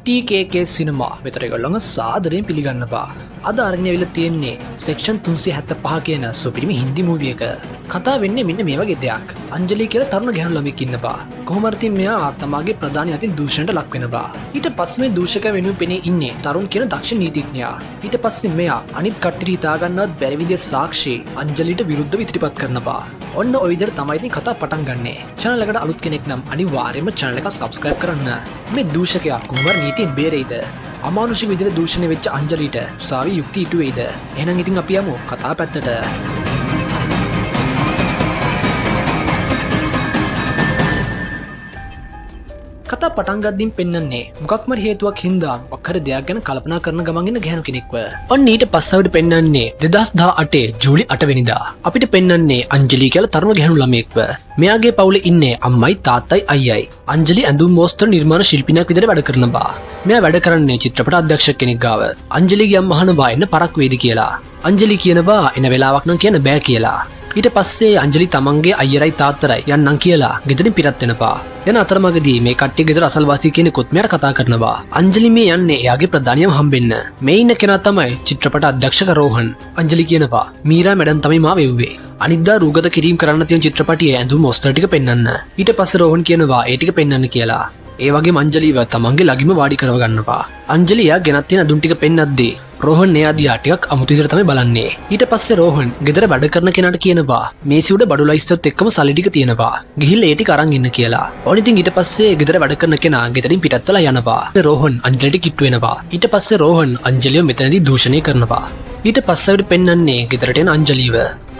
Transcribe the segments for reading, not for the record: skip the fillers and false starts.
TKK සිනමා මෙතන ඒගොල්ලන්ව සාදරයෙන් පිළිගන්නවා. අද අරගෙන ඇවිල්ලා තියෙන්නේ සෙක්ෂන් 375 කියන සුපිරිම හින්දි මූවි එක. කතා වෙන්නේ මෙන්න මේ වගේ දෙයක්. අංජලි කියලා තරුණ ගැහැණු ළමෙක් ඉන්නවා. කොහොම හරි මෙයා ආත්මාගේ ප්‍රධානී අතින් දූෂණයට ලක් වෙනවා. ඊට පස්සේ මේ දූෂකයා වෙනුවෙන් පෙනී ඉන්නේ තරුණ කියන දක්ෂ නීතිඥයා. ඊට පස්සේ මෙයා අනිත් කට්ටිය හිතා ගන්නවත් බැරි විදිහේ සාක්ෂි අංජලිට විරුද්ධව ඉදිරිපත් කරනවා. ඔන්න ඔය විදිහට තමයි ඉතින් කතා පටන් ගන්නෙ. channel එකට අලුත් කෙනෙක් නම් අනිවාර්යයෙන්ම channel එක subscribe කරන්න. මේ දූෂකයා කොහොම හරි නීතියෙන් බේරෙයිද? අමානුෂික විදිහට දූෂණය වෙච්ච අංජලිට උසාවි යුක්ති ඉටු වෙයිද? එහෙනම් ඉතින් අපි යමු කතා පැත්තට. කතා පටන් ගද්දින් පෙන්වන්නේ මොකක්ම හේතුවක් හින්දා මොකක් හරි දෙයක් ගැන කල්පනා කරන ගමන් ඉන්න ගැහණු කෙනෙක්ව. ඔන්න ඊට පස්සෙවිට පෙන්වන්නේ 2018 ජූලි 8 වෙනිදා. අපිට පෙන්වන්නේ අංජලි කියලා තරුණ ගැහණු ළමයෙක්ව. මෙයාගේ පවුලේ ඉන්නේ අම්මයි තාත්තයි අයියයි. අංජලි ඇඳුම් මෝස්තර නිර්මාණ ශිල්පිනියක් විදිහට වැඩ කරනවා. මෙයා වැඩ කරන්නේ චිත්‍රපට අධ්‍යක්ෂක කෙනෙක් ගාව. අංජලිගේ අම්මා අහනවා එන්න පරක් වේද කියලා. අංජලි කියනවා එන වෙලාවක් නම් කියන්න බෑ කියලා. ඊට පස්සේ අංජලි තමන්ගේ අයියරයි තාත්තරයි යන්නම් කියලා ගෙදරින් පිටත් වෙනවා. යන අතරමඟදී මේ කට්ටිය ගෙදර අසල්වාසී කෙනෙකුත් මෙයාට කතා කරනවා. අංජලි මේ යන්නේ එයාගේ ප්‍රධානියම හම්බෙන්න. මේ ඉන්න කෙනා තමයි චිත්‍රපට අධ්‍යක්ෂක රෝහන්. අංජලි කියනවා මීරා මැඩම් තමයි මාව එව්වේ. අනිද්දා රූගත කිරීම කරන්න තියෙන චිත්‍රපටියේ ඇඳුම් මොස්තර ටික පෙන්වන්න. ඊට පස්සේ රෝහන් කියනවා ඒ ටික පෙන්වන්න කියලා. ඒ වගේම අංජලිව තමන්ගේ ළඟින්ම වාඩි කරව ගන්නවා. අංජලි එයා ගෙනත් තියෙන ඇඳුම් ටික පෙන්නද්දී රෝහන් එයා දිහා ටිකක් අමුතු විදිහට තමයි බලන්නේ. ඊට පස්සේ රෝහන් ගෙදර වැඩ කරන කෙනාට කියනවා මේසි උඩ බඩු ලයිස්ට්ත් එක්කම සල්ලි ටික තියෙනවා. ගිහිල්ලා ඒ ටික අරන් ඉන්න කියලා. ඕන ඉතින් ඊට පස්සේ ගෙදර වැඩ කරන කෙනා ගෙදරින් පිටත් වෙලා යනවා. රෝහන් අංජලිට කිට්ටු වෙනවා. ඊට පස්සේ රෝහන් අංජලිව මෙතනදී දූෂණය කරනවා. ඊට පස්සේ අපිට පෙන්වන්නේ ගෙදරට එන අංජලිව.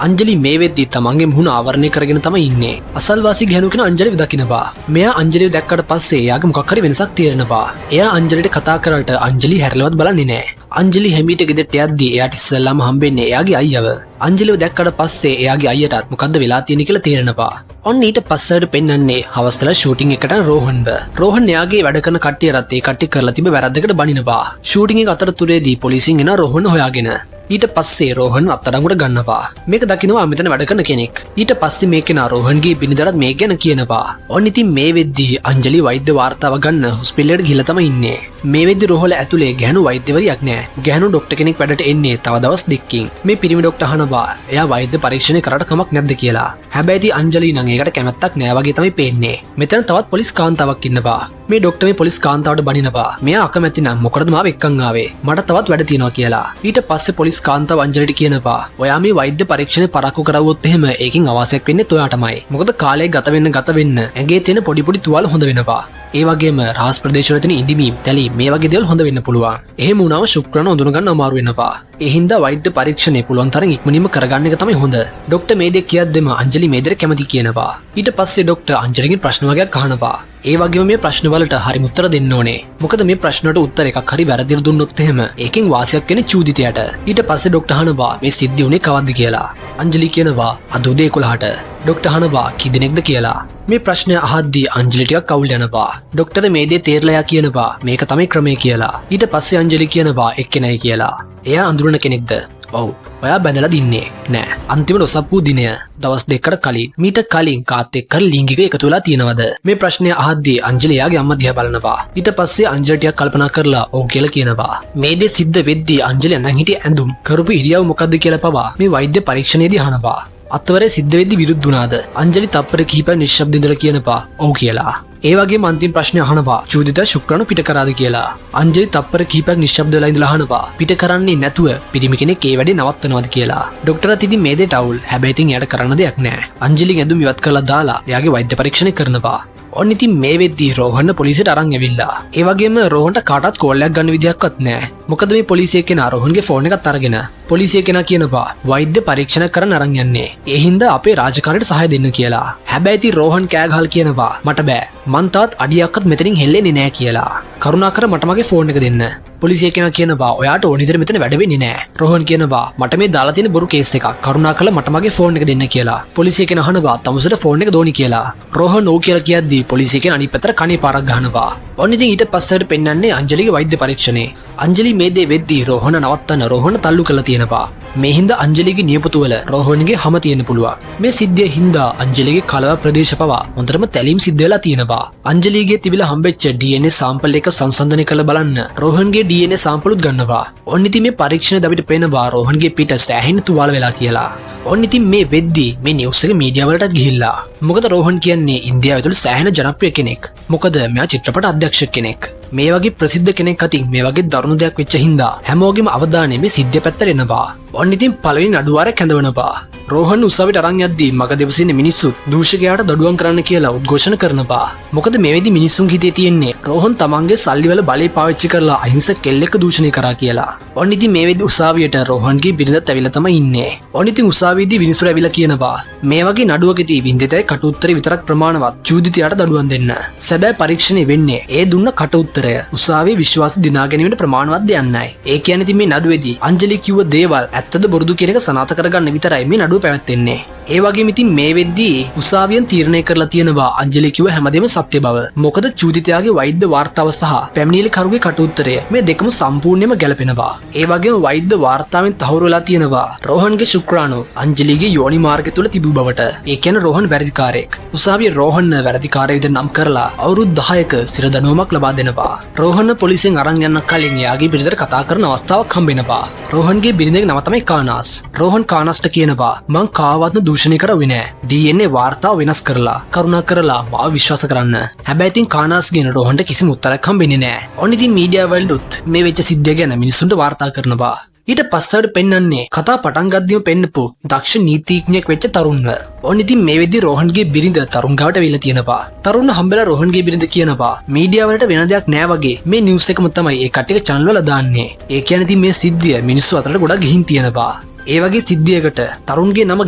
අංජලි මේ වෙද්දි තමන්ගේ මුහුණ ආවරණය කරගෙන තමයි ඉන්නේ. අසල්වාසී ගැහණු කෙනා අංජලිව දකිනවා. මෙයා අංජලිව දැක්කට පස්සේ එයාගේ මොකක් හරි වෙනසක් තේරෙනවා. එයා අංජලිට කතා කරාට අංජලි හැරලවත් බලන්නේ නැහැ. අංජලි හැමීට ගෙදරට යද්දී එයාට ඉස්සෙල්ලාම හම්බෙන්නේ එයාගේ අයියව. අංජලිව දැක්කට පස්සේ එයාගේ අයියටත් මොකද්ද වෙලා තියෙන්නේ කියලා තේරෙනවා. ඔන්න ඊට පස්සෙට පෙන්වන්නේ හවස්වල ෂූටින් එකට රෝහන්ව. රෝහන් එයාගේ වැඩ කරන කට්ටියටත් ඒ කට්ටිය කරලා තිබ්බ වැරද්දකට බනිනවා. ෂූටින් එක අතරතුරේදී පොලිසියෙන් එන රෝහන් හොයාගෙන. ඊට පස්සේ රෝහන් අත්අඩංගුවට ගන්නවා. මේක දකිනවා මෙතන වැඩ කරන කෙනෙක්. ඊට පස්සේ මේ කෙනා රෝහන්ගේ බිරිඳට මේ ගැන කියනවා. ඔන්න ඉතින් මේ වෙද්දී අංජලි වෛද්‍ය වාර්තාව ගන්න හොස්පිටල් එකට ගිහලා තමයි ඉන්නේ. මේ වෙද්දී රෝහල ඇතුලේ ගැහණු වෛද්‍යවරියක් නැහැ. ගැහණු ડોක්ටර් කෙනෙක් වැඩට එන්නේ තව දවස් දෙකකින්. මේ පිරිමි ડોක්ටර් අහනවා එයා වෛද්‍ය පරීක්ෂණ කරාට කමක් නැද්ද කියලා. හැබැයි ඉතින් අංජලි නම් ඒකට කැමැත්තක් නැහැ වගේ තමයි පේන්නේ. මෙතන තවත් පොලිස් කාන්තාවක් ඉන්නවා. මේ ડોක්ටර් මේ පොලිස් කාන්තාවට බනිනවා. මෙයා අකමැති නම් මොකටද මාව එක්කන් ආවේ? මට තවත් වැඩ තියෙනවා කියලා. ඊට පස්සේ පොලිස් කාන්තාව අංජලිට කියනවා ඔයා මේ වෛද්‍ය පරීක්ෂණේ පරක්කු කරවුවොත් එහෙම ඒකෙන් අවශ්‍යයක් වෙන්නේ ඔයාටමයි. මොකද කාලය ගත වෙන්න ඇඟේ තියෙන පොඩි පොඩි තුවාල හොඳ වෙනවා. ඒ වගේම රහස් ප්‍රදේශවල තියෙන ඉඳිමීම්, තැලීම් මේ වගේ දේවල් හොඳ වෙන්න පුළුවන්. එහෙම වුණාම ශුක්‍රණ හඳුන ගන්න අමාරු වෙනවා. ඒ හින්දා වෛද්‍ය පරීක්ෂණේ පුළුවන් තරම් ඉක්මනින්ම කරගන්න එක තමයි හොඳ. ડોක්ටර් මේ දෙක කියද්දිම අංජලි මේ දෙයට කැමති කියනවා. ඊට පස්සේ ડોක්ටර් අංජලිගෙන් ප්‍රශ්න වගේක් අහනවා. ඒ වගේම මේ ප්‍රශ්න වලට හරිම උත්තර දෙන්න ඕනේ. මොකද මේ ප්‍රශ්න වලට උත්තර එකක් හරි වැරදිව දුන්නොත් එහෙම ඒකෙන් වාසියක් වෙන්නේ චූදිතයට. ඊට පස්සේ ડોක්ටර් අහනවා මේ සිද්ධි උනේ කවද්ද කියලා. අංජලි කියනවා අද උදේ 11ට. ડોක්ටර් අහනවා කී දිනෙකද කියලා. මේ ප්‍රශ්නය අහද්දී අංජලි ටිකක් අවුල් යනවා. ડોක්ටර් මේ දේ තේරලා කියනවා මේක තමයි ක්‍රමය කියලා. ඊට පස්සේ අංජලි කියනවා එක්කෙනයි කියලා. එයා අඳුරන කෙනෙක්ද? ඔව්. ඔයා බැඳලා දින්නේ නෑ. අන්තිමට ඔසප්පු දිනය දවස් දෙකකට කලින් මීට කලින් කාත් එක්ක ලිංගික එකතු වෙලා තියෙනවද? මේ ප්‍රශ්නය අහද්දී අංජලි යාගේ අම්මා දිහා බලනවා. ඊට පස්සේ අංජලි ටිකක් කල්පනා කරලා ඔව් කියලා කියනවා. මේ දේ සිද්ධ වෙද්දී අංජලි අඳන් හිටිය ඇඳුම් කරපු ඉරියව් මොකද්ද කියලා පවා මේ වෛද්‍ය පරීක්ෂණයේදී අහනවා. අත්වරේ සිද්ධ වෙද්දී විරුද්ධ වුණාද? අංජලි තප්පර කිහිපයක් නිශ්ශබ්ද ඉඳලා කියනවා ඔව් කියලා. ඒ වගේම අන්තිම ප්‍රශ්නේ අහනවා චූදිත ශුක්‍රණු පිට කරාද කියලා. අංජලි තප්පර කිහිපයක් නිශ්ශබ්ද වෙලා ඉඳලා අහනවා පිට කරන්නේ නැතුව පිරිමි කෙනෙක් ඒ වැඩේ නවත්තනවාද කියලා. ડોක්ටර්ත් ඉතින් මේ දෙයට අවුල්. හැබැයි ඉතින් එයාට කරන්න දෙයක් නැහැ. අංජලි ඇඳුම් ඉවත් කරලා දාලා එයාගේ වෛද්‍ය පරීක්ෂණය කරනවා. ඔන්න ඉතින් මේ වෙද්දී රෝහන් පොලිසියට අරන් ඇවිල්ලා. ඒ වගේම රෝහන්ට කාටවත් කෝල් එකක් ගන්න විදියක්වත් නැහැ. මොකද මේ පොලිසිය කෙනා රෝහන්ගේ ෆෝන් එකත් අරගෙන පොලිසිය කෙනා කියනවා වෛද්‍ය පරීක්ෂණ කරන්න අරන් යන්නේ. ඒ හින්දා අපේ රාජකාරියට සහාය දෙන්න කියලා. හැබැයි ඉතින් රෝහන් කෑගහල් කියනවා මට බෑ. මං තාත් අඩියක්වත් මෙතනින් හෙල්ලෙන්නේ නැහැ කියලා. කරුණාකර මට මගේ ෆෝන් එක දෙන්න. පොලිසිය කෙනා කියනවා ඔයාට ඕන විදිහට මෙතන වැඩ වෙන්නේ නැහැ. රෝහන් කියනවා මට මේ දාලා තියෙන බොරු කේස් එකක්. කරුණාකරලා මට මගේ ෆෝන් එක දෙන්න කියලා. පොලිසිය කෙනා අහනවා තමුසට ෆෝන් එක දෝනි කියලා. රෝහන් ඕ කියලා කියද්දී පොලිසිය කෙනා අනිත් පැත්තට කණේ පාරක් ගහනවා. ඔන්න ඉතින් ඊට පස්සට පෙන්වන්නේ අංජලිගේ වෛද්‍ය පරීක්ෂණේ. අංජලි මේ දේ වෙද්දී රෝහන නවත්තන රෝහන තල්ලු කරලා තියෙනවා. මේ හින්දා අංජලිගේ නියපොතු වල රෝහන්ගේ හැම තියෙන්න පුළුවන්. මේ සිද්ධිය හින්දා අංජලිගේ කලව ප්‍රදේශ පවා හොඳටම තැලීම් සිද්ධ වෙලා තියෙනවා. අංජලිගේ තිබිලා හම්බෙච්ච DNA සාම්පල් එක සංසන්දනය කරලා බලන්න රෝහන්ගේ DNA සාම්පලුත් ගන්නවා. ඔන්න ඉතින් මේ පරීක්ෂණ අපිට පේනවා රෝහන්ගේ පිට සෑහෙන තුවාල වෙලා කියලා. ඔන්න ඉතින් මේ වෙද්දී මේ නිවුස් එක මීඩියා වලටත් ගිහිල්ලා. මොකද රෝහන් කියන්නේ ඉන්දියාවේ තුල සෑහෙන ජනප්‍රිය කෙනෙක්. මොකද මෙයා චිත්‍රපට අධ්‍යක්ෂක කෙනෙක්. මේ වගේ ප්‍රසිද්ධ කෙනෙක් අතින් මේ වගේ දරුණු දෙයක් වෙච්ච හින්දා හැමෝගෙම අවධානය මේ සිද්ධිය පැත්තට එනවා. ඔන්න ඉතින් පළවෙනි නඩුවාරය කැඳවනවා. රෝහන් උසාවියට අරන් යද්දී මග දෙවසින් මිනිස්සු දූෂකයාට දඩුවම් කරන්න කියලා උද්ඝෝෂණ කරනවා. මොකද මේ වෙද්දී මිනිස්සුන් හිතේ තියෙන්නේ රෝහන් තමන්ගේ සල්ලි වල බලය පාවිච්චි කරලා අහිංසක කෙල්ලෙක් දූෂණය කරා කියලා. ඔන්න ඉතින් මේ වෙද්දී උසාවියට රෝහන්ගේ බිරිඳත් ඇවිල්ලා තමයි ඉන්නේ. ඔන්න ඉතින් උසාවියේදී මිනිස්සුන්ට ඇවිල්ලා කියනවා මේ වගේ නඩුවකදී වින්දිතයි කට උත්තරේ විතරක් ප්‍රමාණවත් චූදිතයාට දඩුවම් දෙන්න. සැබෑ පරීක්ෂණය වෙන්නේ ඒ දුන්න කට උත්තරය උසාවියේ විශ්වාස දිනා ගැනීමට ප්‍රමාණවත් දෙයක් නැහැ. ඒ කියන්නේ ඉතින් මේ නඩුවේදී අංජලි කිව්ව දේවල් ඇත්තද බොරුද කියන එක සනාථ කරගන්න විතරයි මේ නඩුව පැවැත්වෙන්නේ. ඒ වගේම ඉතින් මේ වෙද්දී උසාවියෙන් තීරණය කරලා තියෙනවා අංජලි කිව්ව හැමදේම සත්‍ය බව. මොකද චූදිතයාගේ වෛද්‍ය වාර්තාව සහ පැමිණිලිකරුගේ කට උත්තරය මේ දෙකම සම්පූර්ණයෙන්ම ගැලපෙනවා. ඒ වගේම වෛද්‍ය වාර්තාවෙන් තහවුරු වෙලා තියෙනවා රෝහන්ගේ ශුක්‍රාණු අංජලිගේ යෝනි මාර්ගය තුල තිබු බවට. ඒ කියන්නේ රෝහන් වැරදිකාරයෙක්. උසාවිය රෝහන් වැරදිකාරය විදිහට නම් කරලා අවුරුදු 10ක සිර දඬුවමක් ලබා දෙනවා. රෝහන් පොලිසියෙන් අරන් යන්න කලින් එයාගේ බිරිඳට කතා කරන අවස්ථාවක් හම්බෙනවා. රෝහන්ගේ බිරිඳගේ නම තමයි කානාස්. රෝහන් කානාස්ට කියනවා මං කාවත්ම දූෂණය කරවෙන්නේ නැහැ. DNA වාර්තාව වෙනස් කරලා කරුණා කරලා මාව විශ්වාස කරන්න. හැබැයි ඉතින් කානාස්ගෙන් රෝහන්ට කිසිම උත්තරයක් හම්බෙන්නේ නැහැ. ඔන්න ඉතින් මීඩියා වලුත් මේ වෙච්ච සිද්ධිය ගැන මිනිස්සුන්ට වාර්තා කරනවා. ඊට පස්සට පෙන්වන්නේ කතා පටන් ගද්දිම පෙන්නපු දක්ෂ නීතිඥයෙක් වෙච්ච තරුණව. ඔන්න ඉතින් මේ වෙද්දි රෝහන්ගේ බිරිඳ තරුණ ගාවට වෙලා තියෙනවා. තරුණ හම්බෙලා රෝහන්ගේ බිරිඳ කියනවා මීඩියා වලට වෙන දෙයක් නෑ වගේ මේ නිවුස් එකම තමයි ඒ කට්ටියක channel වල දාන්නේ. ඒ කියන්නේ ඉතින් මේ සිද්ධිය මිනිස්සු අතරට ගොඩක් ගිහින් තියෙනවා. ඒ වගේ සිද්ධියකට තරුන්ගේ නම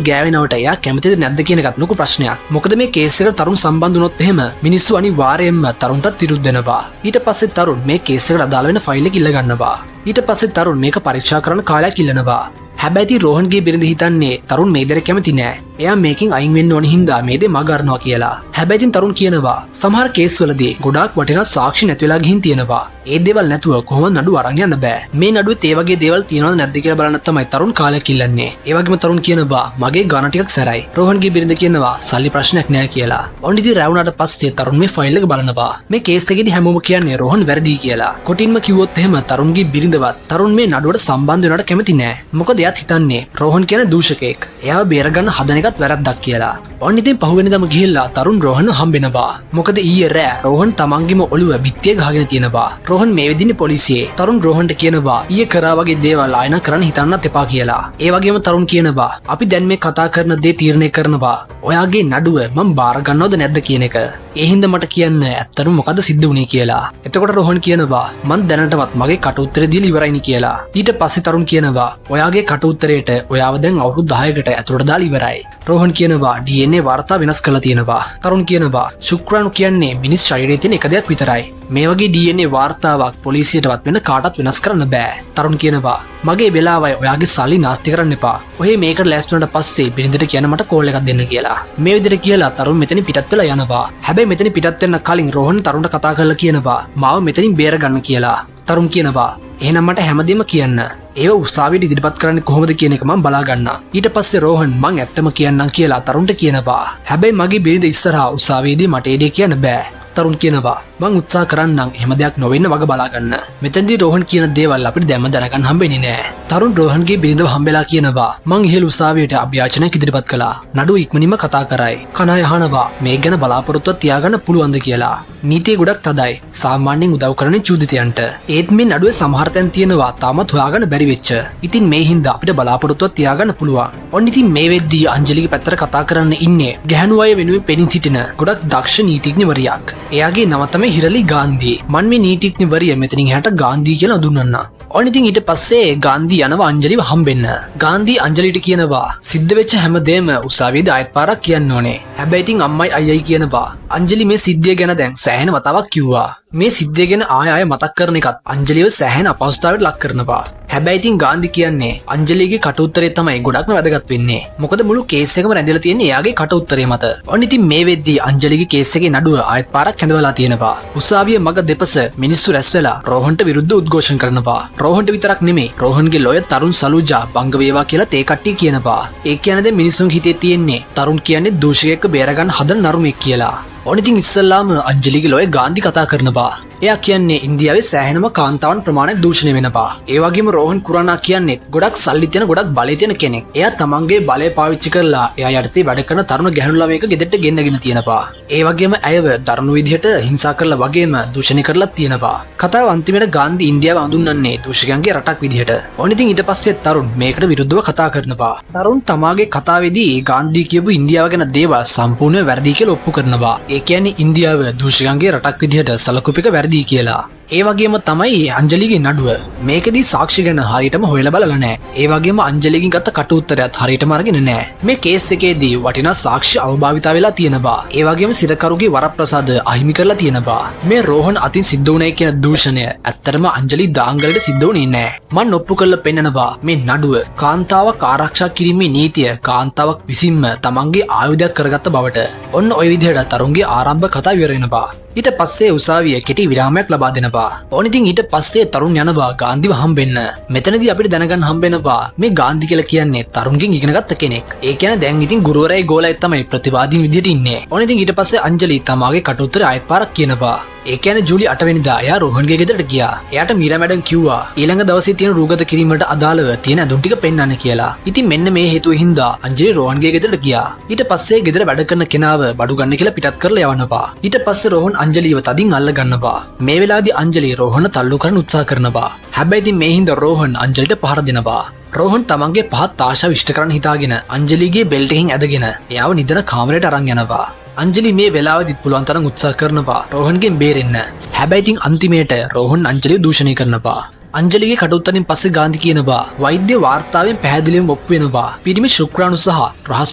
ගෑවෙනවට එයා කැමතිද නැද්ද කියන එකත් ලොකු ප්‍රශ්නයක්. මොකද මේ කේස් එකට තරුන් සම්බන්ධ වුණොත් එහෙම මිනිස්සු අනිවාර්යයෙන්ම තරුන්ටත් විරුද්ධ වෙනවා. ඊට පස්සේ තරුන් මේ කේස් එකට අදාළ වෙන ෆයිල් එක ඉල්ල ගන්නවා. ඊට පස්සේ තරුන් මේක පරීක්ෂා කරන්න කාලයක් ඉල්ලනවා. හැබැයි රෝහන්ගේ බිරිඳ හිතන්නේ තරුන් මේ දෙයට කැමති නෑ. එයා මේකෙන් අයින් වෙන්න ඕන හින්දා මේ දේ මග අරනවා කියලා. හැබැයි ඉතින් තරුන් කියනවා සමහර කේස් වලදී ගොඩාක් වටිනා සාක්ෂි නැති වෙලා ගිහින් තියෙනවා. ඒ දේවල් නැතුව කොහොමද නඩුව අරන් යන්න බෑ. මේ නඩුවේ ඒ වගේ දේවල් තියෙනවද නැද්ද කියලා බලන්න තමයි තරුන් කාලයක් ඉල්ලන්නේ. ඒ වගේම තරුන් කියනවා මගේ ගාන ටිකක් සැරයි. රෝහන්ගේ බිරිඳ කියනවා සල්ලි ප්‍රශ්නයක් නෑ කියලා. ඔන්න ඉතින් රැවුණාට පස්සේ තරුන් මේ ෆයිල් එක බලනවා. මේ කේස් එකේදී හැමෝම කියන්නේ රෝහන් වැරදි කියලා. කොටින්ම කිව්වොත් එහෙම තරුන්ගේ බිරිඳවත් තරුන් මේ නඩුවට සම්බන්ධ වෙනවට කැමති නෑ. මොකද එයාත් හිතන්නේ රෝහන් කියන දූෂකයෙක්. එයාව බේරගන්න හදන එකත් වැරද්දක් කියලා. ඔන්න ඉතින් පහුවෙනිදම ගිහිල්ලා තරුන් රෝහන් හම්බෙනවා. මොකද ඊයේ රෑ රෝහන් තමන්ගේම ඔළුව බිත්තිය ගහගෙන තියෙනවා. රෝහන් මේ වෙදින්නේ පොලිසියේ. තරුන් රෝහන්ට කියනවා ඊයේ කරා වගේ දේවල් ආයෙ කරන්න හිතන්නත් එපා කියලා. ඒ වගේම තරුන් කියනවා අපි දැන් මේ කතා කරන දේ තීරණය කරනවා. ඔයාගේ නඩුව මම බාර ගන්නවද නැද්ද කියන එක. ඒ හින්දා මට කියන්න ඇත්තටම මොකද්ද සිද්ධ වුනේ කියලා. එතකොට රෝහන් කියනවා මං දැනටමත් මගේ කට උත්තරේ දීලා ඉවරයිනි කියලා. ඊට පස්සේ තරුන් කියනවා ඔයාගේ කට උත්තරේට ඔයාව දැන් අවුරුදු 10කට ඇතුළට දාලා ඉවරයි. රෝහන් කියනවා DNA වාර්තා වෙනස් කරලා තියෙනවා. තරුන් කියනවා ශුක්‍රාණු කියන්නේ මිනිස් ශරීරයේ තියෙන එක දෙයක් විතරයි. මේ වගේ DNA වාර්තාවක් පොලිසියටවත් වෙන කාටවත් වෙනස් කරන්න බෑ. තරුන් කියනවා මගේ වෙලාවයි ඔයාගේ සල්ලි නාස්ති කරන්න එපා. ඔහේ මේකට ලෑස්ති වුණාට පස්සේ බිරිඳට කියන්න මට කෝල් එකක් දෙන්න කියලා. මේ විදිහට කියලා තරුන් මෙතනින් පිටත් වෙලා යනවා. හැබැයි මෙතනින් පිටත් වෙන්න කලින් රෝහන් තරුන්ට කතා කරලා කියනවා මාව මෙතනින් බේර ගන්න කියලා. තරුන් කියනවා එහෙනම් මට හැමදේම කියන්න. ඒව උසාවියට ඉදිරිපත් කරන්නේ කොහොමද කියන එක මම බලා ගන්නවා. ඊට පස්සේ රෝහන් මං ඇත්තම කියන්නම් කියලා තරුන්ට කියනවා. හැබැයි මගේ බිරිඳ ඉස්සරහා උසාවියේදී මට ඒ දේ කියන්න බෑ. තරුන් කියනවා මං උත්සාහ කරන්නම් එහෙම දෙයක් නොවෙන්න වග බලා ගන්න. මෙතෙන්දී රෝහන් කියන දේවල් අපිට දැම්ම දැනගන්න හම්බෙන්නේ නෑ. තරුන් රෝහන්ගේ බිරිඳව හම්බෙලා කියනවා මං ඉහළ උසාවියට අභියාචනයක් ඉදිරිපත් කළා. නඩුව ඉක්මනින්ම කතා කරයි. කණාය අහනවා මේ ගැන බලාපොරොත්තුවක් තියාගන්න පුළුවන්ද කියලා. නීතිය ගොඩක් තදයි. සාමාන්‍යයෙන් උදව් කරන්නේ චූදිතයන්ට. ඒත් මේ නඩුවේ සමහර තැන් තියෙනවා තාමත් හොයාගන්න බැරි වෙච්ච. ඉතින් මේ හින්දා අපිට බලාපොරොත්තුවක් තියාගන්න පුළුවන්. ඔන්න ඉතින් මේ වෙද්දී අංජලිගේ පැත්තට කතා කරන්න ඉන්නේ ගැහණු අය වෙනුවෙන් පෙනී සිටින ගොඩක් දක්ෂ නීතිඥවරියක්. එයාගේ නම තමයි හිරලි ගාන්ධි. මන් මේ නීතිඥවරිය මෙතනින් එහාට ගාන්ධි කියලා හඳුන්වන්න. ඔන්න ඉතින් ඊට පස්සේ ගාන්ධි යනවා අංජලිව හම්බෙන්න. ගාන්ධි අංජලිට කියනවා සිද්ධ වෙච්ච හැමදේම උසාවියේදී ආයෙත් පාරක් කියන්න ඕනේ. හැබැයි ඉතින් අම්මයි අයියයි කියනවා අංජලි මේ සිද්ධිය ගැන දැන් සෑහෙන වතාවක් කිව්වා. මේ සිද්ධිය ගැන ආය මතක් කරන එකත් අංජලිව සෑහෙන අපහසුතාවයට ලක් කරනවා. හැබැයි ඉතින් ගාන්ධි කියන්නේ අංජලිගේ කට උත්තරේ තමයි ගොඩක්ම වැදගත් වෙන්නේ. මොකද මුළු කේස් එකම රැඳිලා තියෙන්නේ එයාගේ කට උත්තරේ මත. ඔන්න ඉතින් මේ වෙද්දී අංජලිගේ කේස් එකේ නඩුව ආයෙත් පාරක් හැඳවලා තියෙනවා. උසාවියේ මග දෙපස මිනිස්සු රැස් වෙලා රෝහන්ට විරුද්ධව උද්ඝෝෂණ කරනවා. රෝහන්ට විතරක් නෙමෙයි රෝහන්ගේ ලොයර් තරුන් සලූජා බංග වේවා කියලා තේ කට්ටිය කියනවා. ඒ කියන්නේ දැන් මිනිස්සුන්ගේ හිතේ තියෙන්නේ තරුන් කියන්නේ දූෂකයෙක්ව බේරගන්න හදන නරුමෙක් කියලා. ඔන්න ඉතින් ඉස්සල්ලාම අංජලිගේ ලොයර් ගාන්ධි කතා කරනවා. එයා කියන්නේ ඉන්දියාවේ සෑහෙනම කාන්තාවන් ප්‍රමාණයක් දූෂණය වෙනවා. ඒ වගේම රෝහන් කුරානා කියන්නේ ගොඩක් සල්ලි තියෙන ගොඩක් බලය තියෙන කෙනෙක්. එයා තමන්ගේ බලය පාවිච්චි කරලා එයා යටතේ වැඩ කරන තරුණ ගැහැණු ළමයෙක් ගෙදරට ගෙන්නගෙන තියෙනවා. ඒ වගේම ඇයව දරුණු විදිහට හිංසා කරලා වගේම දූෂණය කරලා තියෙනවා. කතාව අන්තිමට ගාන්ධි ඉන්දියාව හඳුන්වන්නේ දූෂකයන්ගේ රටක් විදිහට. ඔන්න ඉතින් ඊට පස්සේ තරුණ මේකට විරුද්ධව කතා කරනවා. තරුණ තමාගේ කතාවේදී ගාන්ධි කියපු ඉන්දියාව ගැන දේවල් සම්පූර්ණයෙන් වැරදි කියලා ඔප්පු කරනවා. ඒ කියන්නේ ඉන්දියාව දූෂකයන්ගේ රටක් විදිහට සලකුපික වැරදි කියලා. ඒ වගේම තමයි අංජලිගේ නඩුව. මේකෙදී සාක්ෂි ගැන හරියටම හොයලා බලලා නැහැ. ඒ වගේම අංජලිගෙන් ගත්ත කට උත්තරයත් හරියටම අරගෙන නැහැ. මේ කේස් එකේදී වටිනා සාක්ෂි අවභාවිතා වෙලා තියෙනවා. ඒ වගේම සිරකරුගේ වරප්‍රසාද අහිමි කරලා තියෙනවා. මේ රෝහන් අතින් සිද්ධ වුණේ කියන දූෂණය ඇත්තටම අංජලි දාංගලට සිද්ධ වුණේ නැහැ. මම ඔප්පු කරලා පෙන්නනවා මේ නඩුව කාන්තාවක් ආරක්ෂා කිරීමේ නීතිය කාන්තාවක් විසින්ම තමන්ගේ ආයුධයක් කරගත්ත බවට. ඔන්න ওই විදිහට තරුන්ගේ ආරම්භ කතාව ඉවර වෙනවා. ඊට පස්සේ උසාවිය කෙටි විරාමයක් ලබා දෙනවා. ඕන ඉතින් ඊට පස්සේ තරුණ යනවා ගාන්ධිව හම්බෙන්න. මෙතනදී අපිට දැනගන්න හම්බෙනවා මේ ගාන්ධි කියලා කියන්නේ තරුණගෙන් ඉගෙනගත්ත කෙනෙක්. ඒ කියන්නේ දැන් ඉතින් ගුරුවරයයි ගෝලයි තමයි ප්‍රතිවාදීන් විදිහට ඉන්නේ. ඕන ඉතින් ඊට පස්සේ අංජලි තමාගේ කට උත්තරේ ආයෙත් පාරක් කියනවා. ඒ කියන්නේ ජූලි 8 වෙනිදා එයා රෝහන්ගේ ගෙදරට ගියා. එයාට මීරා මැඩම් කිව්වා ඊළඟ දවසේ තියෙන රූගත කිරීමට අදාළව තියෙන ඇඳුම් ටික පෙන්වන්න කියලා. ඉතින් මෙන්න මේ හේතුව හින්දා අංජලි රෝහන්ගේ ගෙදරට ගියා. ඊට පස්සේ ගෙදර වැඩ කරන කෙනාව බඩු ගන්න කියලා පිටත් කරලා යවනවා. ඊට පස්සේ රෝහන් අංජලිව තදින් අල්ල ගන්නවා. මේ වෙලාවේදී අංජලි රෝහන තල්ලු කරන්න උත්සාහ කරනවා. හැබැයි ඉතින් මේ හින්දා රෝහන් අංජලිට පහර දෙනවා. රෝහන් තමන්ගේ පහත් ආශාව ඉෂ්ට කරන්න හිතාගෙන අංජලිගේ බෙල්ට් එකෙන් ඇදගෙන එයාව නිදන කාමරයට අරන් යනවා. අංජලි මේ වෙලාවෙදිත් පුළුවන් තරම් උත්සාහ කරනවා රෝහන්ගෙන් බේරෙන්න. හැබැයි ඉතින් අන්තිමේට රෝහන් අංජලිව දූෂණය කරනවා. අංජලිගේ කට උත්තරින් පස්සේ ගාන්ධි කියනවා වෛද්‍ය වාර්තාවෙන් පැහැදිලිවම ඔප්පු වෙනවා පිරිමි ශුක්‍රාණු සහ රහස්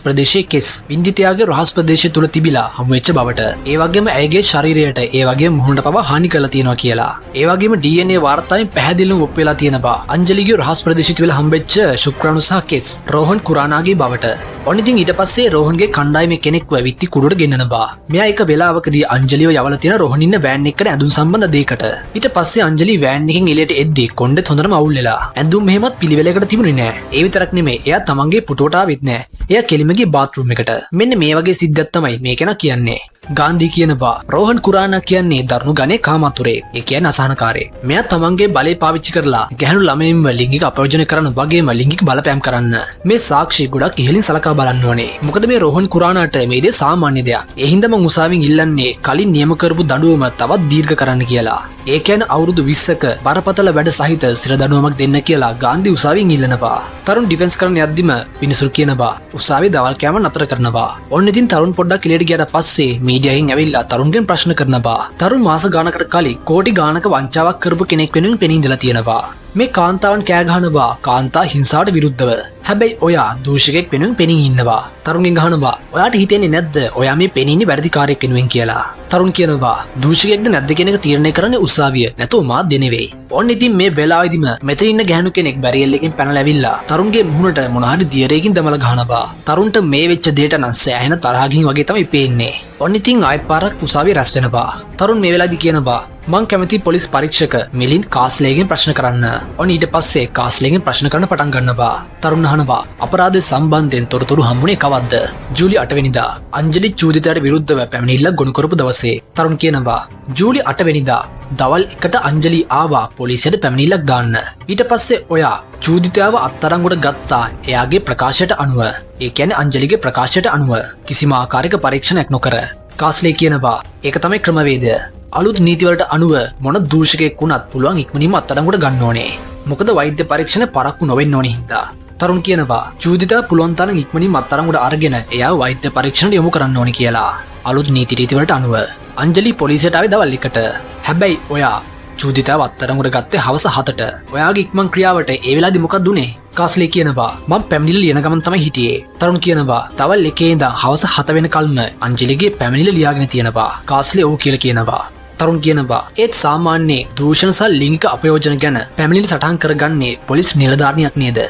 ප්‍රදේශයේ කෙස් වින්දිතයාගේ රහස් ප්‍රදේශය තුල තිබිලා හමු වෙච්ච බවට. ඒ වගේම ඇයගේ ශරීරයට ඒ වගේම මුහුණට පවා හානි කරලා තියෙනවා කියලා. ඒ වගේම DNA වාර්තාවෙන් පැහැදිලිවම ඔප්පු වෙලා තියෙනවා අංජලිගේ රහස් ප්‍රදේශය තිබිලා හම්බෙච්ච ශුක්‍රාණු සහ කෙස් රෝහන් කුරානාගේ බවට. ඔන්න ඉතින් ඊට පස්සේ රෝහන්ගේ කණ්ඩායමේ කෙනෙක්ව විත්ති කුඩුවට ගෙන්නනවා. මෙයා එක වෙලාවකදී අංජලිව යවලා තියෙන රෝහන් ඉන්න වෑන් එකකට ඇඳුම් සම්බන්ධ දෙයකට. ඊට පස්සේ අංජලි වෑන් එකෙන් එළියට එද්දී කොණ්ඩෙත් හොඳටම අවුල් වෙලා. ඇඳුම් මෙහෙමත් පිළිවෙලකට තිබුණේ නෑ. ඒ විතරක් නෙමෙයි එයා තමන්ගේ පුටුවට ආවෙත් නෑ. එයා කෙලිම ගියේ බාත්රූම් එකට. මෙන්න මේ වගේ සිද්ධියක් තමයි මේ කෙනා කියන්නේ. ගාන්ධි කියනවා රෝහන් කුරානා කියන්නේ දරුණු ගණේ කාමතුරේ. ඒ කියන්නේ අසහනකාරයෙක්. මෙයා තමන්ගේ බලය පාවිච්චි කරලා ගැහැණු ළමයින්ව ලිංගික අපයෝජන කරන වගේම ලිංගික බලපෑම් කරන්න. මේ සාක්ෂි ගොඩක් ඉහළින් සලකා බලන්න ඕනේ. මොකද මේ රෝහන් කුරානාට මේ දේ සාමාන්‍ය දෙයක්. ඒ හින්දා මම උසාවියෙන් ඉල්ලන්නේ කලින් නියම කරපු දඬුවම තවත් දීර්ඝ කරන්න කියලා. ඒ කියන්නේ අවුරුදු 20ක බරපතල වැඩ සහිත සිර දඬුවමක් දෙන්න කියලා ගාන්ධි උසාවියෙන් ඉල්ලනවා. තරුණ ඩිෆෙන්ස් කරන්න යද්දිම මිනිසුරු කියනවා උසාවියේ දවල් කෑම නතර කරනවා. ඔන්න ඉතින් තරුණ පොඩ්ඩක් එළියට ගියාට පස්සේ මීඩියාවෙන් ඇවිල්ලා තරුණගෙන් ප්‍රශ්න කරනවා. තරුණ මාස ගානකට කලින් කෝටි ගානක වංචාවක් කරපු කෙනෙක් වෙනුවෙන් පෙනී ඉඳලා තියෙනවා. මේ කාන්තාවන් කෑ ගහනවා කාන්තා හිංසාවට විරුද්ධව. හැබැයි ඔයා දූෂකෙක් වෙනුවෙන් පෙනී ඉන්නවා. තරුණගෙන් ගහනවා ඔයාට හිතෙන්නේ නැද්ද ඔයා මේ පෙනී ඉන්නේ වැරදිකාරයෙක් වෙනුවෙන් කියලා. තරුණ කියනවා දූෂකයෙක්ද නැද්ද කියන එක තීරණය කරන්නේ උසාවිය නැතුව මාධ්‍ය නෙවෙයි. ඔන්න ඉතින් මේ වෙලාවෙදිම මෙතන ඉන්න ගැහණු කෙනෙක් බැරියල් එකෙන් පැනලා ඇවිල්ලා තරුණගේ මුහුණට මොන හරි දියරයකින් දමලා ගහනවා. තරුණට මේ වෙච්ච දෙයට නම් සෑහෙන තරහකින් වගේ තමයි පේන්නේ. ඔන්න ඉතින් ආයෙත් පාරක් උසාවිය රැස් වෙනවා. තරුණ මේ වෙලාවේදී කියනවා මං කැමති පොලිස් පරීක්ෂක මිලින්ද් කාස්ලේගෙන් ප්‍රශ්න කරන්න. ඔන්න ඊට පස්සේ කාස්ලේගෙන් ප්‍රශ්න කරන්න පටන් ගන්නවා. තරුණ අහනවා අපරාධය සම්බන්ධයෙන් තොරතුරු හම්බුනේ කවද්ද? ජූලි 8 වෙනිදා අංජලි චූදිතයට විරුද්ධව පැමිණිල්ලක් ගොනු කරපු දවසේ. තරුණ කියනවා ජූලි 8 වෙනිදා දවල් 1ට අංජලි ආවා පොලිසියට පැමිණිල්ලක් දාන්න. ඊට පස්සේ ඔයා චූදිතයව අත්අඩංගුවට ගත්තා එයාගේ ප්‍රකාශයට අනුව. ඒ කියන්නේ අංජලිගේ ප්‍රකාශයට අනුව කිසිම ආකාරයක පරීක්ෂණයක් නොකර. කාස්ලේ කියනවා ඒක තමයි ක්‍රමවේදය. අලුත් නීතිවලට අනුව මොන දූෂකයෙක් වුණත් පුළුවන් ඉක්මනින්ම අත්අඩංගුවට ගන්න ඕනේ. මොකද වෛද්‍ය පරීක්ෂණ පරක්කු නොවෙන්න ඕනේ හින්දා. තරුණ කියනවා චූදිතා පුළුවන් තරම් ඉක්මනින්ම අත්අඩංගුවට අරගෙන එයාව වෛද්‍ය පරීක්ෂණයට යොමු කරන්න ඕනේ කියලා. අලුත් නීති රීතිවලට අනුව අංජලි පොලිසියට ආවේ දවල් 1ට. හැබැයි ඔයා චූදිතාව අත්අඩංගුවට ගත්තේ හවස 7ට. ඔයාගේ ඉක්මන් ක්‍රියාවට ඒ වෙලාවේදී මොකක්ද උනේ? කාස්ලේ කියනවා මම පැමිණිල්ල ලියන ගමන් තමයි හිටියේ. තරුණ කියනවා දවල් 1 ඉඳන් හවස 7 වෙනකල්ම අංජලිගේ පැමිණිල්ල ලියාගෙන තියෙනවා. කාස්ලේ ඔව් කියලා කියනවා. තරුණ කියනවා ඒත් සාමාන්‍ය දූෂණ සහ ලිංගික අපයෝජන ගැන පැමිණිලි සටහන් කරගන්නේ පොලිස් නිලධාරියෙක් නේද?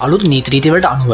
අලුත් නීති රීති වලට අනුව.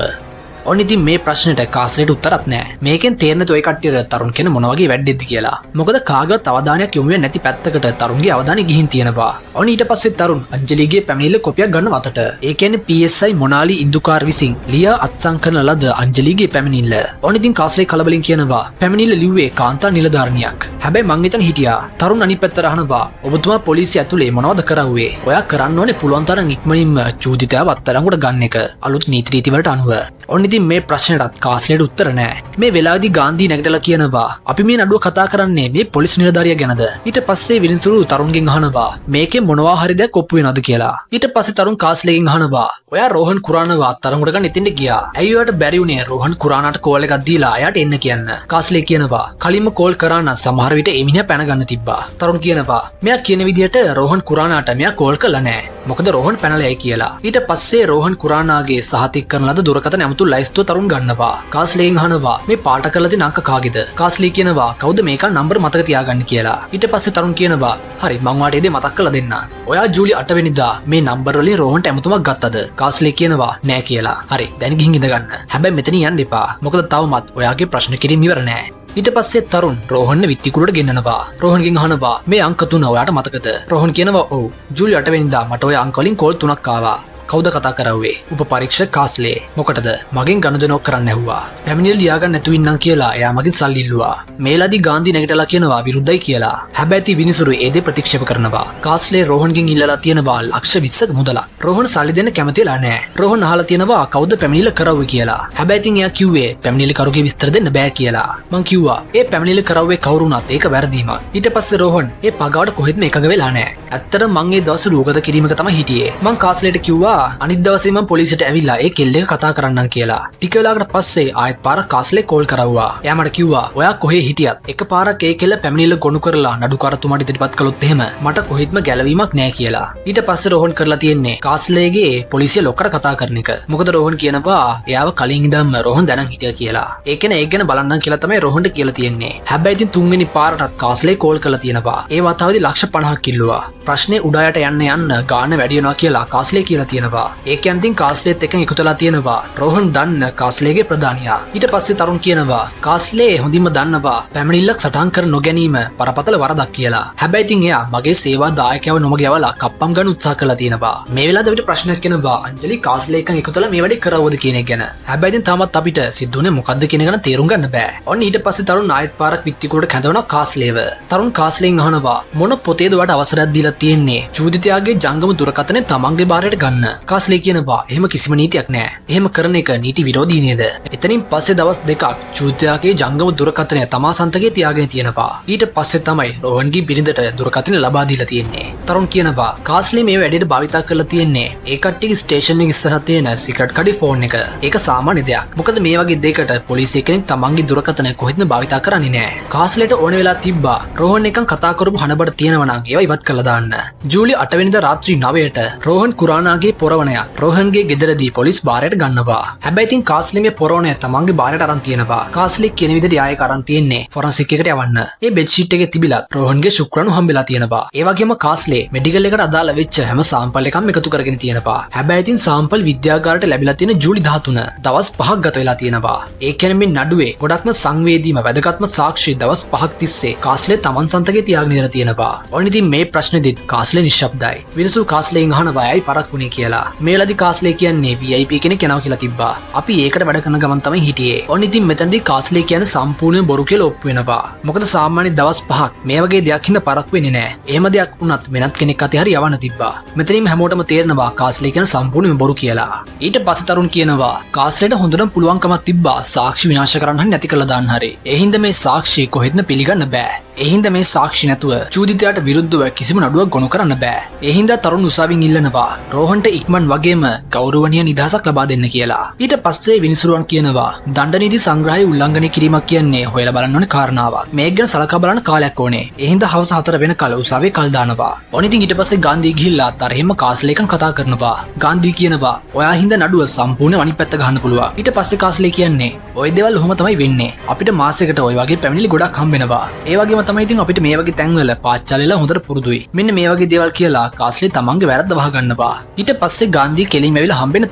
ඔන්න ඉතින් මේ ප්‍රශ්නෙට කාස්ලේට උත්තරත් නැහැ. මේකෙන් තේරෙන්නේ ඔය කට්ටියට තරුණ කෙන මොන වගේ වැඩෙද්ද කියලා. මොකද කාගවත් අවධානයක් යොමු වෙන්නේ නැති පැත්තකට තරුණගේ අවධානය ගිහින් තියෙනවා. ඔන්න ඊට පස්සේ තරුණ අංජලිගේ පැමිණිල්ල කොපියක් ගන්න වතට. ඒ කියන්නේ PSI මොනාලි ඉන්දුකාර විසින් ලියා අත්සන් කරන ලද අංජලිගේ පැමිණිල්ල. ඔන්න ඉතින් කාස්ලේ කලබලින් කියනවා පැමිණිල්ල ලිව්වේ කාන්තා නිලධාරිනියක්. හැබැයි මං හිතන හිටියා. තරුණ අනිත් පැත්තට අහනවා ඔබතුමා පොලිසිය ඇතුලේ මොනවද කරවුවේ? ඔයා කරන්න ඕනේ පුළුවන් තරම් ඉක්මනින්ම චූදිතයව අත්අඩංගුවට ගන්න එක. අලුත් නීති රීති වලට අනුව. ඔන්න ඉතින් මේ ප්‍රශ්නටත් කාස්ලේට උත්තර නැහැ. මේ වෙලාවේදී ගාන්ධි නැගිටලා කියනවා අපි මේ නඩුව කතා කරන්නේ මේ පොලිස් නිලධාරියා ගැනද. ඊට පස්සේ විනිසුරු තරුණගෙන් අහනවා මේකේ මොනවා හරි දෙයක් ඔප්පු වෙනවද කියලා. ඊට පස්සේ තරුණ කාස්ලේගෙන් අහනවා ඔයා රෝහන් කුරානව අත්අඩංගුවට ගන්න ඉතින්ද ගියා. ඇයි ඔයාට බැරි වුණේ රෝහන් කුරානාට කෝල් එකක් දීලා එයාට එන්න කියන්න. කාස්ලේ කියනවා කලින්ම කෝල් කරා නම් සමහර විට ඒ මිනිහා පැන ගන්න තිබ්බා. තරුණ කියනවා මෙයා කියන විදිහට රෝහන් කුරානාට මෙයා කෝල් කළා නැහැ. මොකද රෝහන් පැනලා යයි කියලා. ඊට පස්සේ රෝහන් කුරානාගේ සහතික කරන ලද දුරකථන ඇමතු ලයිස්තුව තරුණ ගන්නවා. කාස්ලේගෙන් අහනවා මේ පාට කරලා තියෙන අංක කාගේද? කාස්ලේ කියනවා කවුද මේක නම්බර් මතක තියාගන්න කියලා. ඊට පස්සේ තරුණ කියනවා හරි මං වාට ඒ මතක් කරලා දෙන්න. ඔයා ජූලි 8 වෙනිදා මේ නම්බර් වලින් රෝහන්ට ඇමතුමක් ගත්තද? කාස්ලේ කියනවා නෑ කියලා. හරි දැන් ගිහින් ඉඳ ගන්න. හැබැයි මෙතන යන්න එපා. මොකද තවමත් ඔයාගේ ප්‍රශ්න කිරීම ඉවර නෑ. ඊට පස්සේ තරුණ රෝහන් විත්තිකුරට ගෙන්නනවා. රෝහන්ගෙන් අහනවා මේ අංක 3 ඔයාට මතකද? රෝහන් කියනවා ඔව්. ජූලි 8 වෙනිදා මට ඔය අංක වලින් කෝල් 3ක් ආවා. කවුද කතා කරවුවේ? උපපරීක්ෂක කාස්ලේ. මොකටද? මගෙන් ගනුදෙනුවක් කරන්න ඇහුවා. පැමිණිල්ල ලියාගන්න නැතුව ඉන්නම් කියලා එයා මගෙන් සල්ලි ඉල්ලුවා. මේලාදී ගාන්ධි නැගිටලා කියනවා විරුද්ධයි කියලා. හැබැයි විනිසුරු ඒ දේ ප්‍රතික්ෂේප කරනවා. කාස්ලේ රෝහන්ගෙන් ඉල්ලලා තියෙනවා ලක්ෂ 20ක මුදලක්. රෝහන් සල්ලි දෙන්න කැමතිලා නැහැ. රෝහන් අහලා තියෙනවා කවුද පැමිණිල්ල කරවුවේ කියලා. හැබැයි ඉතින් එයා කිව්වේ පැමිණිල්ල කරුගේ විස්තර දෙන්න බෑ කියලා. මං කිව්වා ඒ පැමිණිල්ල කරවුවේ කවුරු වුණත් ඒක වැරදීමක්. ඊට පස්සේ රෝහන් ඒ පගාවට කොහෙත්ම එකඟ වෙලා නැහැ. ඇත්තටම මං ඒ දවස් රූගත කිරීමක තමයි හිටියේ. මං කාස්ලේට කිව්වා අනිත් දවසේ මම පොලිසියට ඇවිල්ලා ඒ කෙල්ල එක කතා කරන්නම් කියලා. ටික වෙලාවකට පස්සේ ආයෙත් පාරක් කාස්ලේ කෝල් කරවුවා. එයා මට කිව්වා ඔයා කොහේ හිටියත් එකපාරක් ඒ කෙල්ල පැමිණිල්ල ගොනු කරලා නඩුකාරතුමාට ඉදිරිපත් කළොත් එහෙම මට කොහෙත්ම ගැලවීමක් නැහැ කියලා. ඊට පස්සේ රෝහන් කරලා තියෙන්නේ කාස්ලේගේ පොලිසිය ලොක්කට කතා කරන එක. මොකද රෝහන් කියනවා එයාව කලින් ඉඳන්ම රෝහන් දැනන් හිටියා කියලා. ඒ කියන්නේ ඒක ගැන බලන්නම් කියලා තමයි රෝහන්ට කියලා තියෙන්නේ. හැබැයි ඉතින් තුන්වෙනි පාරටත් කාස්ලේ කෝල් කරලා තියෙනවා. ඒ වතාවේදී ලක්ෂ 50ක් ඉල්ලුවා. ප්‍රශ්නේ උඩයට යන්න ගාන වැඩි වෙනවා කියලා කාස්ලේ කියලා තියෙනවා. ඒ කියන්නේ ඉතින් කාස්ලේත් එක්ක එකතුලා තියෙනවා. රෝහන් දන්න කාස්ලේගේ ප්‍රධානියා. ඊට පස්සේ තරුණ කියනවා කාස්ලේ හොඳින්ම දන්නවා පැමිණිල්ලක් සටහන් කර නොගැනීම බරපතල වරදක් කියලා. හැබැයි ඉතින් එයා මගේ සේවා දායකයව නොමග යවලා කප්පම් ගන්න උත්සාහ කරලා තියෙනවා. මේ වෙලාවට අපිට ප්‍රශ්නයක් එනවා අංජලි කාස්ලේ එක්ක එකතුලා මේ වැඩේ කරවවද කියන එක ගැන. හැබැයි ඉතින් තාමත් අපිට සිද්ධුනේ මොකද්ද කියන එක ගැන තේරුම් ගන්න බෑ. ඔන්න ඊට පස්සේ තරුණ ආයෙත් පාරක් විත්තිකුවට කැඳවනවා කාස්ලේව. තරුණ කාස්ලෙන් අහනවා මොන පොතේද ඔයාට අවසරයක් දීලා තියෙන්නේ චූදිතයාගේ ජංගම දුරකථනය තමන්ගේ බාරයට ගන්න. කාස්ලේ කියනවා එහෙම කිසිම නීතියක් නැහැ. එහෙම කරන එක නීති විරෝධී නේද? එතනින් පස්සේ දවස් දෙකක් චූදිතයාගේ ජංගම දුරකථනය තමා සන්තකේ තියාගෙන තියෙනවා. ඊට පස්සේ තමයි රෝහන්ගේ බිරිඳට දුරකථනය ලබා දීලා තියෙන්නේ. තරුණ කියනවා කාස්ලේ මේ වැඩේට භාවිතා කරලා තියෙන්නේ ඒ කට්ටියගේ ස්ටේෂන් එකේ ඉස්සරහ තියෙන සිගරට් කඩේ ෆෝන් එක. ඒක සාමාන්‍ය දෙයක්. මොකද මේ වගේ දෙයකට පොලිසිය කෙනෙක් තමන්ගේ දුරකථනය කොහෙත්ම භාවිතා කරන්නේ නැහැ. කාස්ලේට ඕන වෙලා තිබ්බා රෝහන් එකන් කතා කරපු හනබඩ තියෙනවා නම් ඒවා ඉවත් කරලා දාන්න. ජූලි 8 වෙනිදා රාත්‍රී 9ට රෝහන් කුරානාගේ පොරවණයක් රෝහන්ගේ ගෙදරදී පොලිස් බාරයට ගන්නවා. හැබැයි ඉතින් කාස්ලේ මේ පොරවණය තමන්ගේ බාරයට අරන් තියෙනවා. කාස්ලේ කියන විදිහට ආයෙ අරන් තියෙන්නේ ෆොරන්සික් එකට යවන්න. මේ බෙඩ් ෂීට් එකේ තිබිලත් රෝහන්ගේ ශුක්‍රාණු හම්බෙලා තියෙනවා. ඒ වගේම කාස්ලේ මෙඩිකල් එකට අදාළ වෙච්ච හැම සාම්පල් එකක්ම එකතු කරගෙන තියෙනවා. හැබැයි ඉතින් සාම්පල් විද්‍යාගාරයට ලැබිලා තියෙන ජූලි 13 දවස් 5ක් ගත වෙලා තියෙනවා. ඒ කියන්නේ මේ නඩුවේ ගොඩක්ම සංවේදීම වැදගත්ම සාක්ෂි දවස් 5ක් තිස්සේ කාස්ලේ තමන් සන්තකේ තියාගෙන ඉඳලා තියෙනවා. ඔන්න ඉතින් මේ ප්‍රශ්නේදීත් කාස්ලේ නිශ්ශබ්දයි. විනිසුරු කාස්ලේගෙන් අහනවා ඇයි පරක් වුණේ කියලා. මේලදී කාස්ලේ කියන්නේ VIP කෙනෙක් යනවා කියලා තිබ්බා. අපි ඒකට වැඩ කරන ගමන් තමයි හිටියේ. ඔන්න ඉතින් මෙතනදී කාස්ලේ කියන්නේ සම්පූර්ණයෙන් බොරු කියලා ඔප්පු වෙනවා. මොකද සාමාන්‍ය දවස් 5ක් මේ වගේ දෙයක් හින්දා පරක් වෙන්නේ නැහැ. එහෙම දෙයක් වුණත් වෙනත් කෙනෙක් අතේ හරි යවන්න තිබ්බා. මෙතනින්ම හැමෝටම තේරෙනවා කාස්ලේ කියන සම්පූර්ණයෙන්ම බොරු කියලා. ඊට පස්සේ තරුණ කියනවා කාස්ලේට හොඳටම පුළුවන්කමක් තිබ්බා සාක්ෂි විනාශ කරන්න හරි නැති කළා දාන්න හරි. ඒ හින්දා මේ සාක්ෂි කොහෙත්ම පිළිගන්න බෑ. ඒ හින්දා මේ සාක්ෂි නැතුව චූදිතයාට විරුද්ධව කිසිම නඩුවක් ගොනු කරන්න බෑ. ඒ හින්දා තරුණ උසාවියෙන් ඉල්ලනවා රෝහන්ට ඉක්මන් වගේම ගෞරවනීය නිදහසක් ලබා දෙන්න කියලා. ඊට පස්සේ විනිසුරුවන් කියනවා දණ්ඩ නීති සංග්‍රහය උල්ලංඝනය කිරීමක් කියන්නේ හොයලා බලන්න ඕනේ කාරණාවක්. මේක ගැන සලකා බලන්න කාලයක් ඕනේ. ඒ හින්දා හවස 4 වෙනකල් උසාවියේ කල් දානවා. ඔන්න ඉතින් ඊට පස්සේ ගාන්ධී ගිහිල්ලා තරහෙම කාස්ලේකන් කතා කරනවා. ගාන්ධී කියනවා ඔයා හින්දා නඩුව සම්පූර්ණ අනිත් පැත්ත ගහන්න පුළුවන්. ඊට පස්සේ කාස්ලේ කියන්නේ ඔය දේවල් ඔහොම තමයි වෙන්නේ. අපිට මාසයකට ඔය වගේ පැමිණිලි ගොඩක් හම්බ වෙනවා. ඒ වගේම තමයි ඉතින් අපිට මේ වගේ තැන්වල පාච්චාලෙලා හොඳට පුරුදුයි. මෙන්න මේ වගේ දේවල් කියලා කාස්ලේ තමන්ගේ වැරද්ද වහගන්නවා. ඊට පස්සේ ගාන්ධී කෙලින්ම ඇවිල්ලා හම්බෙන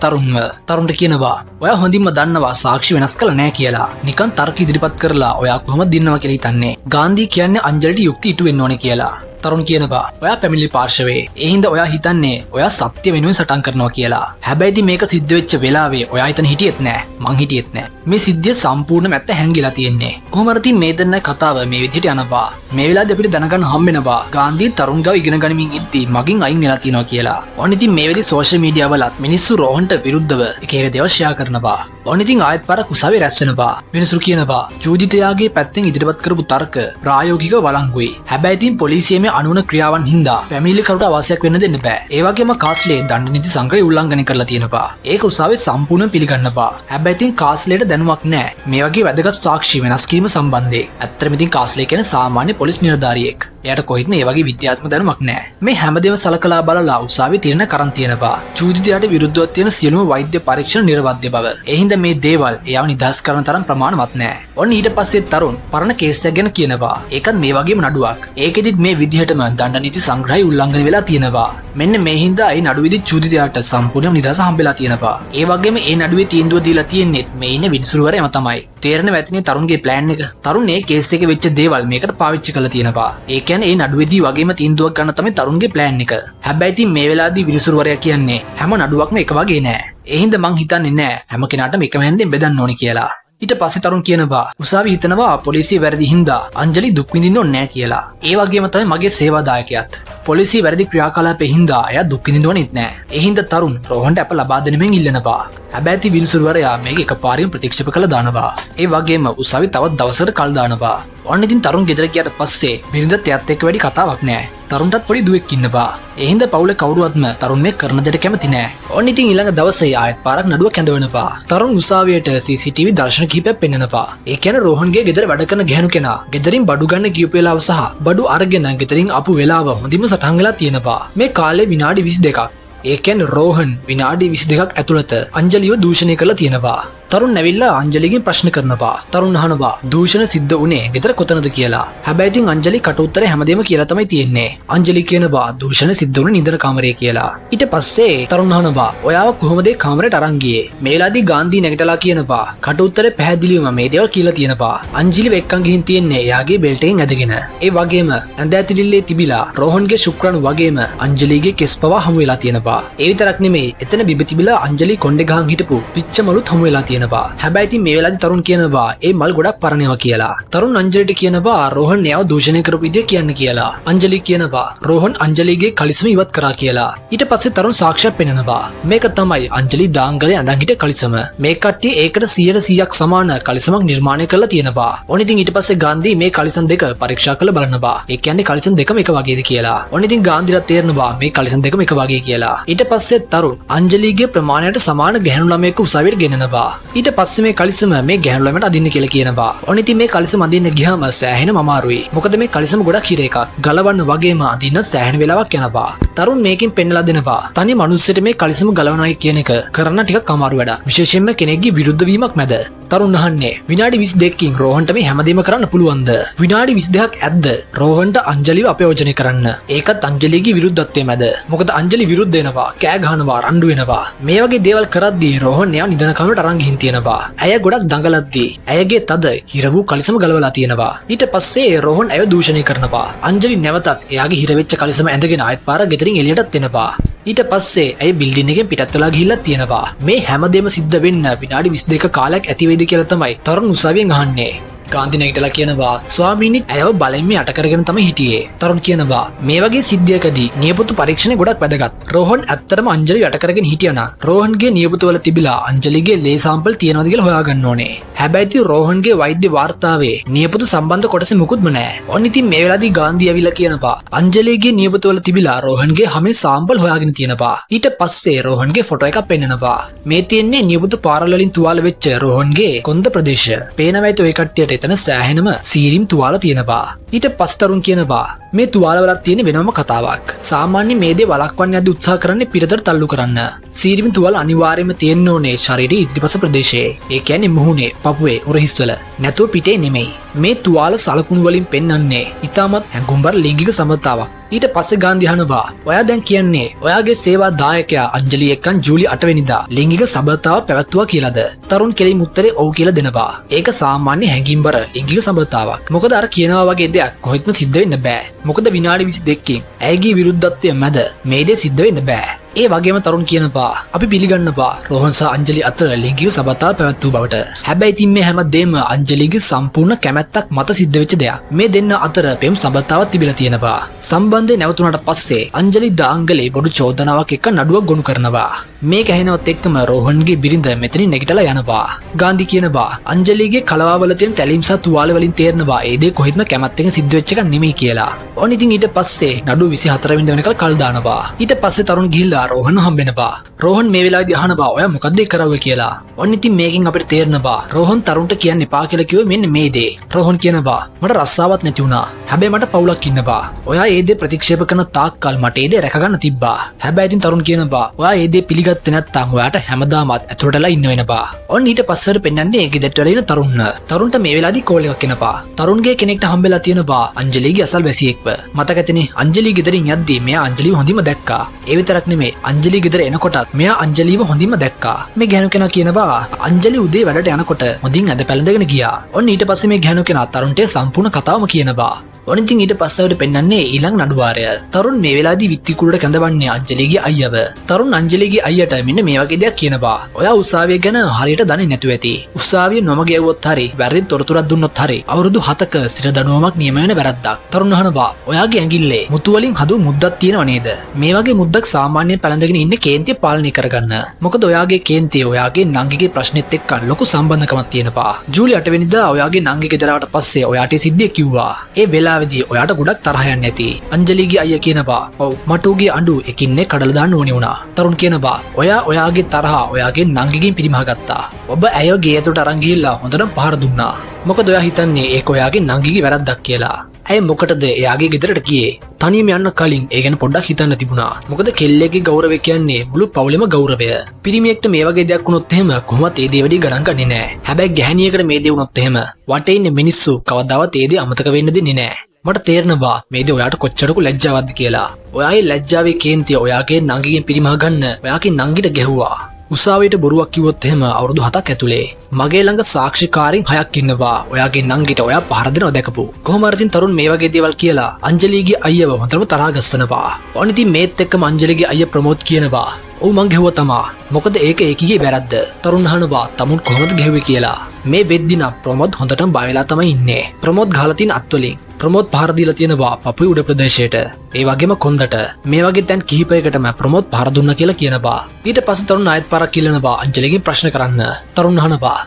තරුණට කියනවා ඔයා හොඳින්ම දන්නවා සාක්ෂි වෙනස් කළා නෑ කියලා. නිකන් තර්ක ඉදිරිපත් කරලා ඔයා කොහොමද දිනනවා කියලා හිතන්නේ. ගාන්ධී කියන්නේ අංජලිට යුක්ති ඉටු වෙන්න ඕනේ කියලා. තරුණ කියනවා ඔයා පැමිණිලි පාර්ශවයේ ඒ හින්දා ඔයා හිතන්නේ ඔයා සත්‍ය වෙනුවෙන් සටන් කරනවා කියලා. හැබැයි ඉතින් මේක සිද්ධ වෙච්ච වෙලාවේ ඔයා හිතන හිටියෙත් නෑ. මං හිටියෙත් නෑ. මේ සිද්ධිය සම්පූර්ණ මැත්ත හැංගිලා තියෙන්නේ. කොහොමද ඉතින් මේ දෙන්න කතාව මේ විදිහට යනවා. මේ වෙලාවේදී අපිට දැනගන්න හම්බ වෙනවා ගාන්ධී තරුණ ගාව ඉගෙන ගනිමින් ඉද්දී මගින් අයින් වෙලා තියෙනවා කියලා. ඔන්න ඉතින් මේ වෙලේ සෝෂල් මීඩියා වලත් මිනිස්සු රෝහන්ට විරුද්ධව එක එක දේවල් ෂෙයා කරනවා. ඔන්න ඉතින් ආයෙත් පාරක් උසාවියේ රැස් වෙනවා. මිනිස්සු කියනවා ජූදිතයාගේ පැත්තෙන් ඉදිරිපත් කරපු තර්ක ප්‍රායෝගිකව වළංගුයි. හැබැයි ඉතින් පොලිසියේ අනුවන ක්‍රියාවන් හින්දා පැමිණිලිකරුට අවශ්‍යයක් වෙන්න දෙන්න බෑ. ඒ වගේම කාස්ලේ දණ්ඩ නීති සංග්‍රහය උල්ලංඝනය කරලා තියෙනවා. ඒක උසාවියේ සම්පූර්ණයෙන් පිළිගන්නවා. හැබැයි ඉතින් කාස්ලේට දැනුමක් නෑ මේ වගේ වැදගත් සාක්ෂි වෙනස් කිරීම සම්බන්ධයෙන්. ඇත්තටම ඉතින් කාස්ලේ කියන්නේ සාමාන්‍ය පොලිස් නිලධාරියෙක්. එයාට කොහෙත්ම මේ වගේ විද්‍යාත්මක දැනුමක් නෑ. මේ හැමදේම සලකලා බලලා උසාවියේ තීරණ කරන් තියෙනවා. ජූදිතයාට විරුද්ධව තියෙන සියලුම වෛද්‍ය පරීක්ෂණ නිර්වද්‍ය බව. ඒ හින්දා මේ දේවල් එයාව නිදහස් කරන තරම් ප්‍රමාණවත් නෑ. ඔන්න ඊට පස්සේ තරුණ පරණ කේස් එක ගැන කියනවා. ඒකත් මේ වගේම නඩුවක්. ඒකෙදිත් මේ විදිහටම දණ්ඩ නීති සංග්‍රහය උල්ලංඝනය වෙලා තියෙනවා. මෙන්න මේ හින්දා ඒ නඩුවේදී චූදිතයාට සම්පූර්ණයෙන්ම නිදහස හම්බෙලා තියෙනවා. ඒ වගේම ඒ නඩුවේ තීන්දුව දීලා තියෙන්නේ මේ ඉන්නේ විනිසුරුවරයාම තමයි. තේරෙනව ඇතිනේ තරුණගේ ප්ලෑන් එක. තරුණ මේ කේස් එකේ වෙච්ච දේවල් මේකට පාවිච්චි කරලා තියෙනවා. ඒ කියන්නේ ඒ නඩුවේදී වගේම තීන්දුවක් ගන්න තමයි තරුණගේ ප්ලෑන් එක. හැබැයි ඉතින් මේ වෙලාවේදී විනිසුරුවරයා කියන්නේ හැම නඩුවක්ම එක වගේ නෑ. ඒ හින්දා මං හිතන්නේ නෑ හැම කෙනාටම එකම හැන්දෙන් බෙදන්න ඕනේ කියලා. ඊට පස්සේ තරුණ කියනවා උසාවි හිතනවා පොලිසිය වැරදි හින්දා අංජලි දුක් විඳින්න ඕනේ නෑ කියලා. ඒ වගේම තමයි මගේ සේවාදායකයාත්. පොලිසිය වැරදි ක්‍රියාකලාපේ හින්දා එයා දුක් විඳින්න ඕනෙත් නෑ. ඒ හින්දා තරුණ රෝහන්ට අප ලබා දෙනෙමින් ඉල්ලනවා. හැබැයි ඉතින් විනිසුරුවරයා මේක එකපාරින් ප්‍රතික්ෂේප කළා දානවා. ඒ වගේම උසාවි තවත් දවසකට කල් දානවා. ඔන්න ඉතින් තරුණ ගෙදර ගියාට පස්සේ බිරිඳත් එයත් එක්ක වැඩි කතාවක් නෑ. තරුණටත් පොඩි දුවෙක් ඉන්නවා. ඒ හින්දා පවුලේ කවුරුවත්ම තරුණ මේ කරන දෙයට කැමති නෑ. ඔන්න ඉතින් ඊළඟ දවසේ ආයෙත් පාරක් නඩුවක් ඇඳවෙනවා. තරුණ උසාවියට CCTV දර්ශන කිහිපයක් පෙන්වනවා. ඒ කියන්නේ රෝහන්ගේ ගෙදර වැඩ කරන ගැහණු කෙනා ගෙදරින් බඩු ගන්න ගියපු වෙලාව සහ බඩු අරගෙන ගෙදරින් ආපු වෙලාව හොඳින්ම සටහන් වෙලා තියෙනවා. මේ කාලේ විනාඩි 22ක්. ඒ කියන්නේ රෝහන් විනාඩි 22ක් ඇතුළත අංජලිව දූෂණය කරලා තියෙනවා. තරුණ නැවිල්ලා අංජලිගෙන් ප්‍රශ්න කරනවා. තරුණ අහනවා දූෂණ සිද්ධ වුණේ ගෙදර කොතනද කියලා. හැබැයි ඉතින් අංජලි කට උත්තරේ හැමදේම කියලා තමයි තියෙන්නේ. අංජලි කියනවා දූෂණ සිද්ධ වුණේ නිදර කාමරයේ කියලා. ඊට පස්සේ තරුණ අහනවා ඔයාව කොහොමද ඒ කාමරයට අරන් ගියේ? මේලාදී ගාන්ධී නැගිටලා කියනවා කට උත්තරේ පැහැදිලිවම මේ දේවල් කියලා තියෙනවා. අංජලි වෙක්කන් ගිහින් තියන්නේ එයාගේ බෙල්ට් එකෙන් ඇදගෙන. ඒ වගේම ඇඳ ඇතිලිල්ලේ තිබිලා රෝහන්ගේ ශුක්‍රාණු වගේම අංජලිගේ කෙස් පවා හමු වෙලා තියෙනවා. ඒ විතරක් නෙමෙයි එතන බිබි තිබිලා අංජලි කොණ්ඩේ ගහන් හිටපු පිච්ච මලුත් හමු වෙලා තියෙනවා. හැබැයි ඉතින් මේ වෙලාවේදී තරුණ කියනවා ඒ මල් ගොඩක් පරණේවා කියලා. තරුණ අංජලිට කියනවා රෝහන් එයාව දූෂණය කරපු විදිය කියන්න කියලා. අංජලි කියනවා රෝහන් අංජලිගේ කලිසම ඉවත් කරා කියලා. ඊට පස්සේ තරුණ සාක්ෂියක් පෙන්නනවා. මේක තමයි අංජලි දාංගලේ අඳන් හිට කලිසම. මේ කට්ටිය ඒකට 100%ක් සමාන කලිසමක් නිර්මාණය කරලා තියෙනවා. ඕන ඉතින් ඊට පස්සේ ගාන්ධී මේ කලිසම් දෙක පරීක්ෂා කරලා බලනවා. ඒ කියන්නේ කලිසම් දෙකම එක වගේද කියලා. ඕන ඉතින් ගාන්ධීට තේරෙනවා මේ කලිසම් දෙකම එක වගේ කියලා. ඊට පස්සේ තරුණ අංජලිගේ ප්‍රමාණයට සමාන ගැහණු ළමයෙක් උසාවියට ගෙනනවා. ඊට පස්සේ මේ කලිසම මේ ගැහණු ළමයට අදින්න කියලා කියනවා. ඔන්න ඉතින් මේ කලිසම අදින්න ගියාම සෑහෙනම අමාරුයි. මොකද මේ කලිසම ගොඩක් හිර එකක්. ගලවන්න වගේම අදින්න සෑහෙන වෙලාවක් යනවා. තරුණ මේකෙන් පෙන්නලා දෙනවා. තනි මිනිස්සෙට මේ කලිසම ගලවනවායි කියන එක කරන්න ටිකක් අමාරු වැඩක්. විශේෂයෙන්ම කෙනෙක්ගේ විරුද්ධ වීමක් මැද. තරුණ අහන්නේ විනාඩි 22කින් රෝහන්ට මේ හැමදේම කරන්න පුළුවන්ද? විනාඩි 22ක් ඇද්ද රෝහන්ට අංජලිව අපයෝජනය කරන්න? ඒකත් අංජලිගේ විරුද්ධත්වයේ මැද. මොකද අංජලි විරුද්ධ වෙනවා, කෑ ගහනවා, රණ්ඩු වෙනවා. මේ වගේ දේවල් කරද්දී රෝහන් එයා නිදන කමරට අරන් ගිහින් තියෙනවා. ඇය ගොඩක් දඟලද්දී ඇයගේ තද හිර වූ කලිසම ගලවලා තියෙනවා. ඊට පස්සේ රෝහන් ඇය දූෂණය කරනවා. අංජලි නැවතත් එයාගේ හිර වෙච්ච කලිසම ඇඳගෙන ආයෙත් පාර ගෙදරින් එළියටත් එනවා. ඊට පස්සේ ඇය බිල්ඩින් එකෙන් පිටත් වෙලා ගිහිල්ලා තියෙනවා. මේ හැමදේම සිද්ධ වෙන්න විනාඩි 22ක කාලයක් ඇති වෙයිද කියලා තමයි තරුණ උසාවියෙන් අහන්නේ. ගාන්ධි නැගිටලා කියනවා ස්වාමීනි ඇයව බලෙන් මේ යට කරගෙන තමයි හිටියේ. තරුණ කියනවා මේ වගේ සිද්ධියකදී නියපොතු පරීක්ෂණය ගොඩක් වැදගත්. රෝහන් ඇත්තටම අංජලි යට කරගෙන හිටියනා රෝහන්ගේ නියපොතු වල තිබිලා අංජලිගේ ලේ සාම්පල් තියෙනවද කියලා හොයාගන්න ඕනේ. හැබැයි ඉතින් රෝහන්ගේ වෛද්‍ය වාර්තාවේ නියපොතු සම්බන්ධ කොටස මුකුත්ම නැහැ. ඔන්න ඉතින් මේ වෙලාවේදී ගාන්ධි ඇවිල්ලා කියනවා අංජලිගේ නියපොතු වල තිබිලා රෝහන්ගේ හැම සාම්පල් හොයාගෙන තියෙනවා. ඊට පස්සේ රෝහන්ගේ ෆොටෝ එකක් පෙන්නනවා. මේ තියෙන්නේ නියපොතු පාරවල් වලින් තුවාල වෙච්ච රෝහන්ගේ කොන්ද ප්‍රදේශ. පේනවයිත ඔය කට්ටියට එතන සෑහෙනම සීරීම් තුවාල තියෙනවා. ඊට පස්සේ තරුණ කියනවා මේ තුවාල වලක් තියෙන වෙනම කතාවක්. සාමාන්‍ය මේ දේ වළක්වන්න යද්දී උත්සාහ කරන්නේ පිටතට තල්ලු කරන්න. සීරීම් තුවාල අනිවාර්යයෙන්ම තියෙන්න ඕනේ ශරීරයේ ඉදිරිපස ප්‍රදේශයේ. ඒ කියන්නේ මුහුණේ, පපුවේ, උරහිස්වල. නැතුව පිටේ නෙමෙයි. මේ තුවාල සලකුණු වලින් පෙන්වන්නේ ඊටමත් හැඟුම්බර ලිංගික සමතාවක්. ඊට පස්සේ ගාන්ධි අහනවා ඔයා දැන් කියන්නේ ඔයාගේ සේවා දායකයා අංජලි එක්කන් ජූලි 8 වෙනිදා ලිංගික සබඳතාව පැවැත්වුවා කියලාද? තරුණ කෙලින් උත්තරේ ඔව් කියලා දෙනවා. ඒක සාමාන්‍ය හැඟීම්බර ලිංගික සබඳතාවක්. මොකද අර කියනවා වගේ දෙයක් කොහෙත්ම සිද්ධ වෙන්න බෑ. මොකද විනාඩි 22කින් ඇයගේ විරුද්ධත්වය මැද මේ දේ සිද්ධ වෙන්න බෑ. ඒ වගේම තරුණ කියනවා අපි පිළිගන්නවා රෝහන් සහ අංජලි අතර ලිංගික සබඳතාව පැවැත්වූ බවට. හැබැයි ඉතින් මේ හැමදේම අංජලිගේ සම්පූර්ණ කැමැත්තක් මත සිද්ධ වෙච්ච දෙයක්. මේ දෙන්න අතර පෙම් සබඳතාවක් තිබිලා තියෙනවා. සම්බන්ධය නැවතුණාට පස්සේ අංජලි දාංගලේ බොරු චෝදනාවක් එක්ක නඩුවක් ගොනු කරනවා. මේක ඇහෙනවත් එක්කම රෝහන්ගේ බිරිඳ මෙතනින් නැගිටලා යනවා. ගාන්ධි කියනවා අංජලිගේ කලවාවල තියෙන තැලීම් සහ තුවාල වලින් තේරෙනවා ඒ දේ කොහෙත්ම කැමැත්තෙන් සිද්ධ වෙච්ච එකක් නෙමෙයි කියලා. ඔන්න ඉතින් ඊට පස්සේ නඩුව 24 වෙනිදා වෙනකල් කල් දානවා. ඊට පස්සේ තරුණ ගිහිල්ලා රෝහන් හම්බෙනවා. රෝහන් මේ වෙලාවේදී අහනවා ඔයා මොකද්ද ඒ කරවුවේ කියලා. ඔන්න ඉතින් මේකෙන් අපිට තේරෙනවා රෝහන් තරුණට කියන්න එපා කියලා කිව්වේ මෙන්න මේ දේ. රෝහන් කියනවා මට රස්සාවක් නැති වුණා. හැබැයි මට පවුලක් ඉන්නවා. ඔයා ඒ දේ ප්‍රතික්ෂේප කරන තාක්කල් මට ඒ දේ රැක ගන්න තිබ්බා. හැබැයි ඉතින් තරුණ කියනවා ඔයා ඒ දේ පිළිගත්තේ නැත්නම් ඔයාට හැමදාමත් ඇතුළටලා ඉන්න වෙනවා. ඔන්න ඊට පස්සට පෙන්වන්නේ ගෙදරට වල ඉන්න තරුණ. තරුණට මේ වෙලාවේදී කෝල් එකක් එනවා. තරුණගේ කෙනෙක්ට හම්බෙලා තියෙනවා අංජලිගේ අසල්වැසියෙක්ව. මතකතනේ අංජලි ගෙදරින් යද්දී මෙයා අංජලිව හොඳින්ම දැක්කා. ඒ විතරක් නෙමෙයි අංජලි ගෙදර එනකොටත් මෙයා අංජලිව හොඳින්ම දැක්කා. මේ ගැහණු කෙනා කියනවා අංජලි උදේ වැඩට යනකොට හොඳින් ඇඳ පැළඳගෙන ගියා. ඔන්න ඊට පස්සේ මේ ගැහණු කෙනා තරුණට සම්පූර්ණ කතාවම කියනවා. ඔන්න ඉතින් ඊට පස්සෙට පෙන්වන්නේ ඊළඟ නඩුවාරය. තරුණ මේ වෙලාවේදී විත්තිකුඩට කැඳවන්නේ අංජලිගේ අයියව. තරුණ අංජලිගේ අයියට මෙන්න මේ වගේ දෙයක් කියනවා. ඔයා උසාවිය ගැන හරියට දන්නේ නැතුව ඇති. උසාවිය නොමග යවුවොත් හරි, වැරදි තොරතුරක් දුන්නොත් හරි, අවුරුදු 7ක සිර දඬුවමක් නියම වෙන වැරද්දක්. තරුණ අහනවා ඔයාගේ ඇඟිල්ලේ මුතු වලින් හදු මුද්දක් තියෙනව නේද? මේ වගේ මුද්දක් සාමාන්‍යයෙන් පැලඳගෙන ඉන්නේ කේන්තිය පාලනය කරගන්න. මොකද ඔයාගේ කේන්තිය ඔයාගේ නංගිගේ ප්‍රශ්නෙත් එක්ක ලොකු සම්බන්ධකමක් තියෙනවා. ජූලි 8 වෙනිදා ඔයාගේ නංගි ගෙදර ආවට පස්සේ ඔයාට සිද්ධිය කිව්වා. ඒ වෙලාවේදී ඔයාට ගොඩක් තරහ යන්නේ නැති. අංජලිගේ අයියා කියනවා ඔව් මට උගේ අඬු එකින්නේ කඩලා දාන්න ඕනේ වුණා. තරුණ කියනවා ඔයාගේ තරහ ඔයාගේ නංගිගෙන් පිරිමහගත්තා. ඔබ ඇයව ගේ ඇතුළට අරන් ගිහිල්ලා හොඳට පහර දුන්නා. මොකද ඔයා හිතන්නේ ඒක ඔයාගේ නංගිගේ වැරද්දක් කියලා. ඇය මොකටද එයාගේ ගෙදරට ගියේ? තනියම යන්න කලින් ඒ ගැන පොඩ්ඩක් හිතන්න තිබුණා. මොකද කෙල්ලෙක්ගේ ගෞරවය කියන්නේ මුළු පවුලේම ගෞරවය. පිරිමියෙක්ට මේ වගේ දෙයක් වුණොත් එහෙම කොහොමත් ඒ දේ වැඩි ගණන් ගන්නේ නැහැ. හැබැයි ගැහණියකට මේ දේ වුණොත් එහෙම වටේ ඉන්න මිනිස්සු කවදාවත් ඒ දේ අමතක වෙන්න දෙන්නේ නැහැ. මට තේරෙනවා මේ දේ ඔයාට කොච්චරක ලැජ්ජාවක්ද කියලා. ඔයාගේ ලැජ්ජාවේ කේන්තිය ඔයාගේ නංගිගෙන් පිරිමහ ගන්න ඔයාගේ නංගිට ගැහුවා. උසාවියට බොරුවක් කිව්වොත් එහෙම අවුරුදු 7ක් ඇතුලේ මගේ ළඟ සාක්ෂිකාරින් 6ක් ඉන්නවා. ඔයාගේ නංගිට ඔයා පහර දෙනවා දැකපු. කොහොම හරි තරුණ මේ වගේ දේවල් කියලා අංජලිගේ අයියව හොඳටම තරහා ගස්සනවා. ඔන්න ඉතින් මේත් එක්කම අංජලිගේ අයියා ප්‍රමෝද් කියනවා ඔව් මං ගැහුවා තමා. මොකද ඒක ඒකීගේ වැරද්ද. තරුණ අහනවා තමුන් කොහොමද ගැහුවේ කියලා. මේ වෙද්දි නම් ප්‍රමෝද් හොඳටම බය වෙලා තමයි ඉන්නේ. ප්‍රමෝද් ගහලා තියෙන අත් වලින් ප්‍රමෝද් පහර දීලා තියෙනවා පපුවේ උඩ ප්‍රදේශයට. ඒ වගේම කොන්දට. මේ වගේ තැන් කිහිපයකටම ප්‍රමෝද් පහර දුන්නා කියලා කියනවා. ඊට පස්සේ තරුණ ආයෙත් පාරක් කිල්ලනවා අංජලිගෙන් ප්‍රශ්න කරන්න. තරුණ අහනවා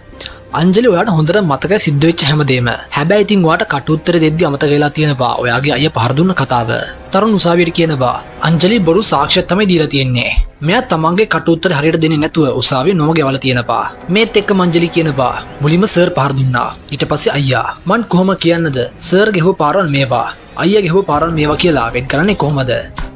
අංජලි ඔයාට හොඳට මතකයි සිද්ධ වෙච්ච හැමදේම. හැබැයි ඉතින් ඔයාට කටුත්තර දෙද්දි අමතක වෙලා තියෙනවා ඔයාගේ අයියා පහර දුන්න කතාව. තරුණ උසාවියට කියනවා අංජලි බොරු සාක්ෂියක් තමයි දීලා තියෙන්නේ. මෙයා තමන්ගේ කටුත්තර හරියට දෙන්නේ නැතුව උසාවිය නොම ගෙවලා තියෙනවා. මේත් එක්කම අංජලි කියනවා මුලින්ම සර් පහර දුන්නා. ඊට පස්සේ අයියා මං කොහොම කියන්නද සර් ගෙහුව පාරවල් මේවා. අයියා ගෙහුව පාරවල් මේවා කියලා වෙන් කරන්නේ කොහමද?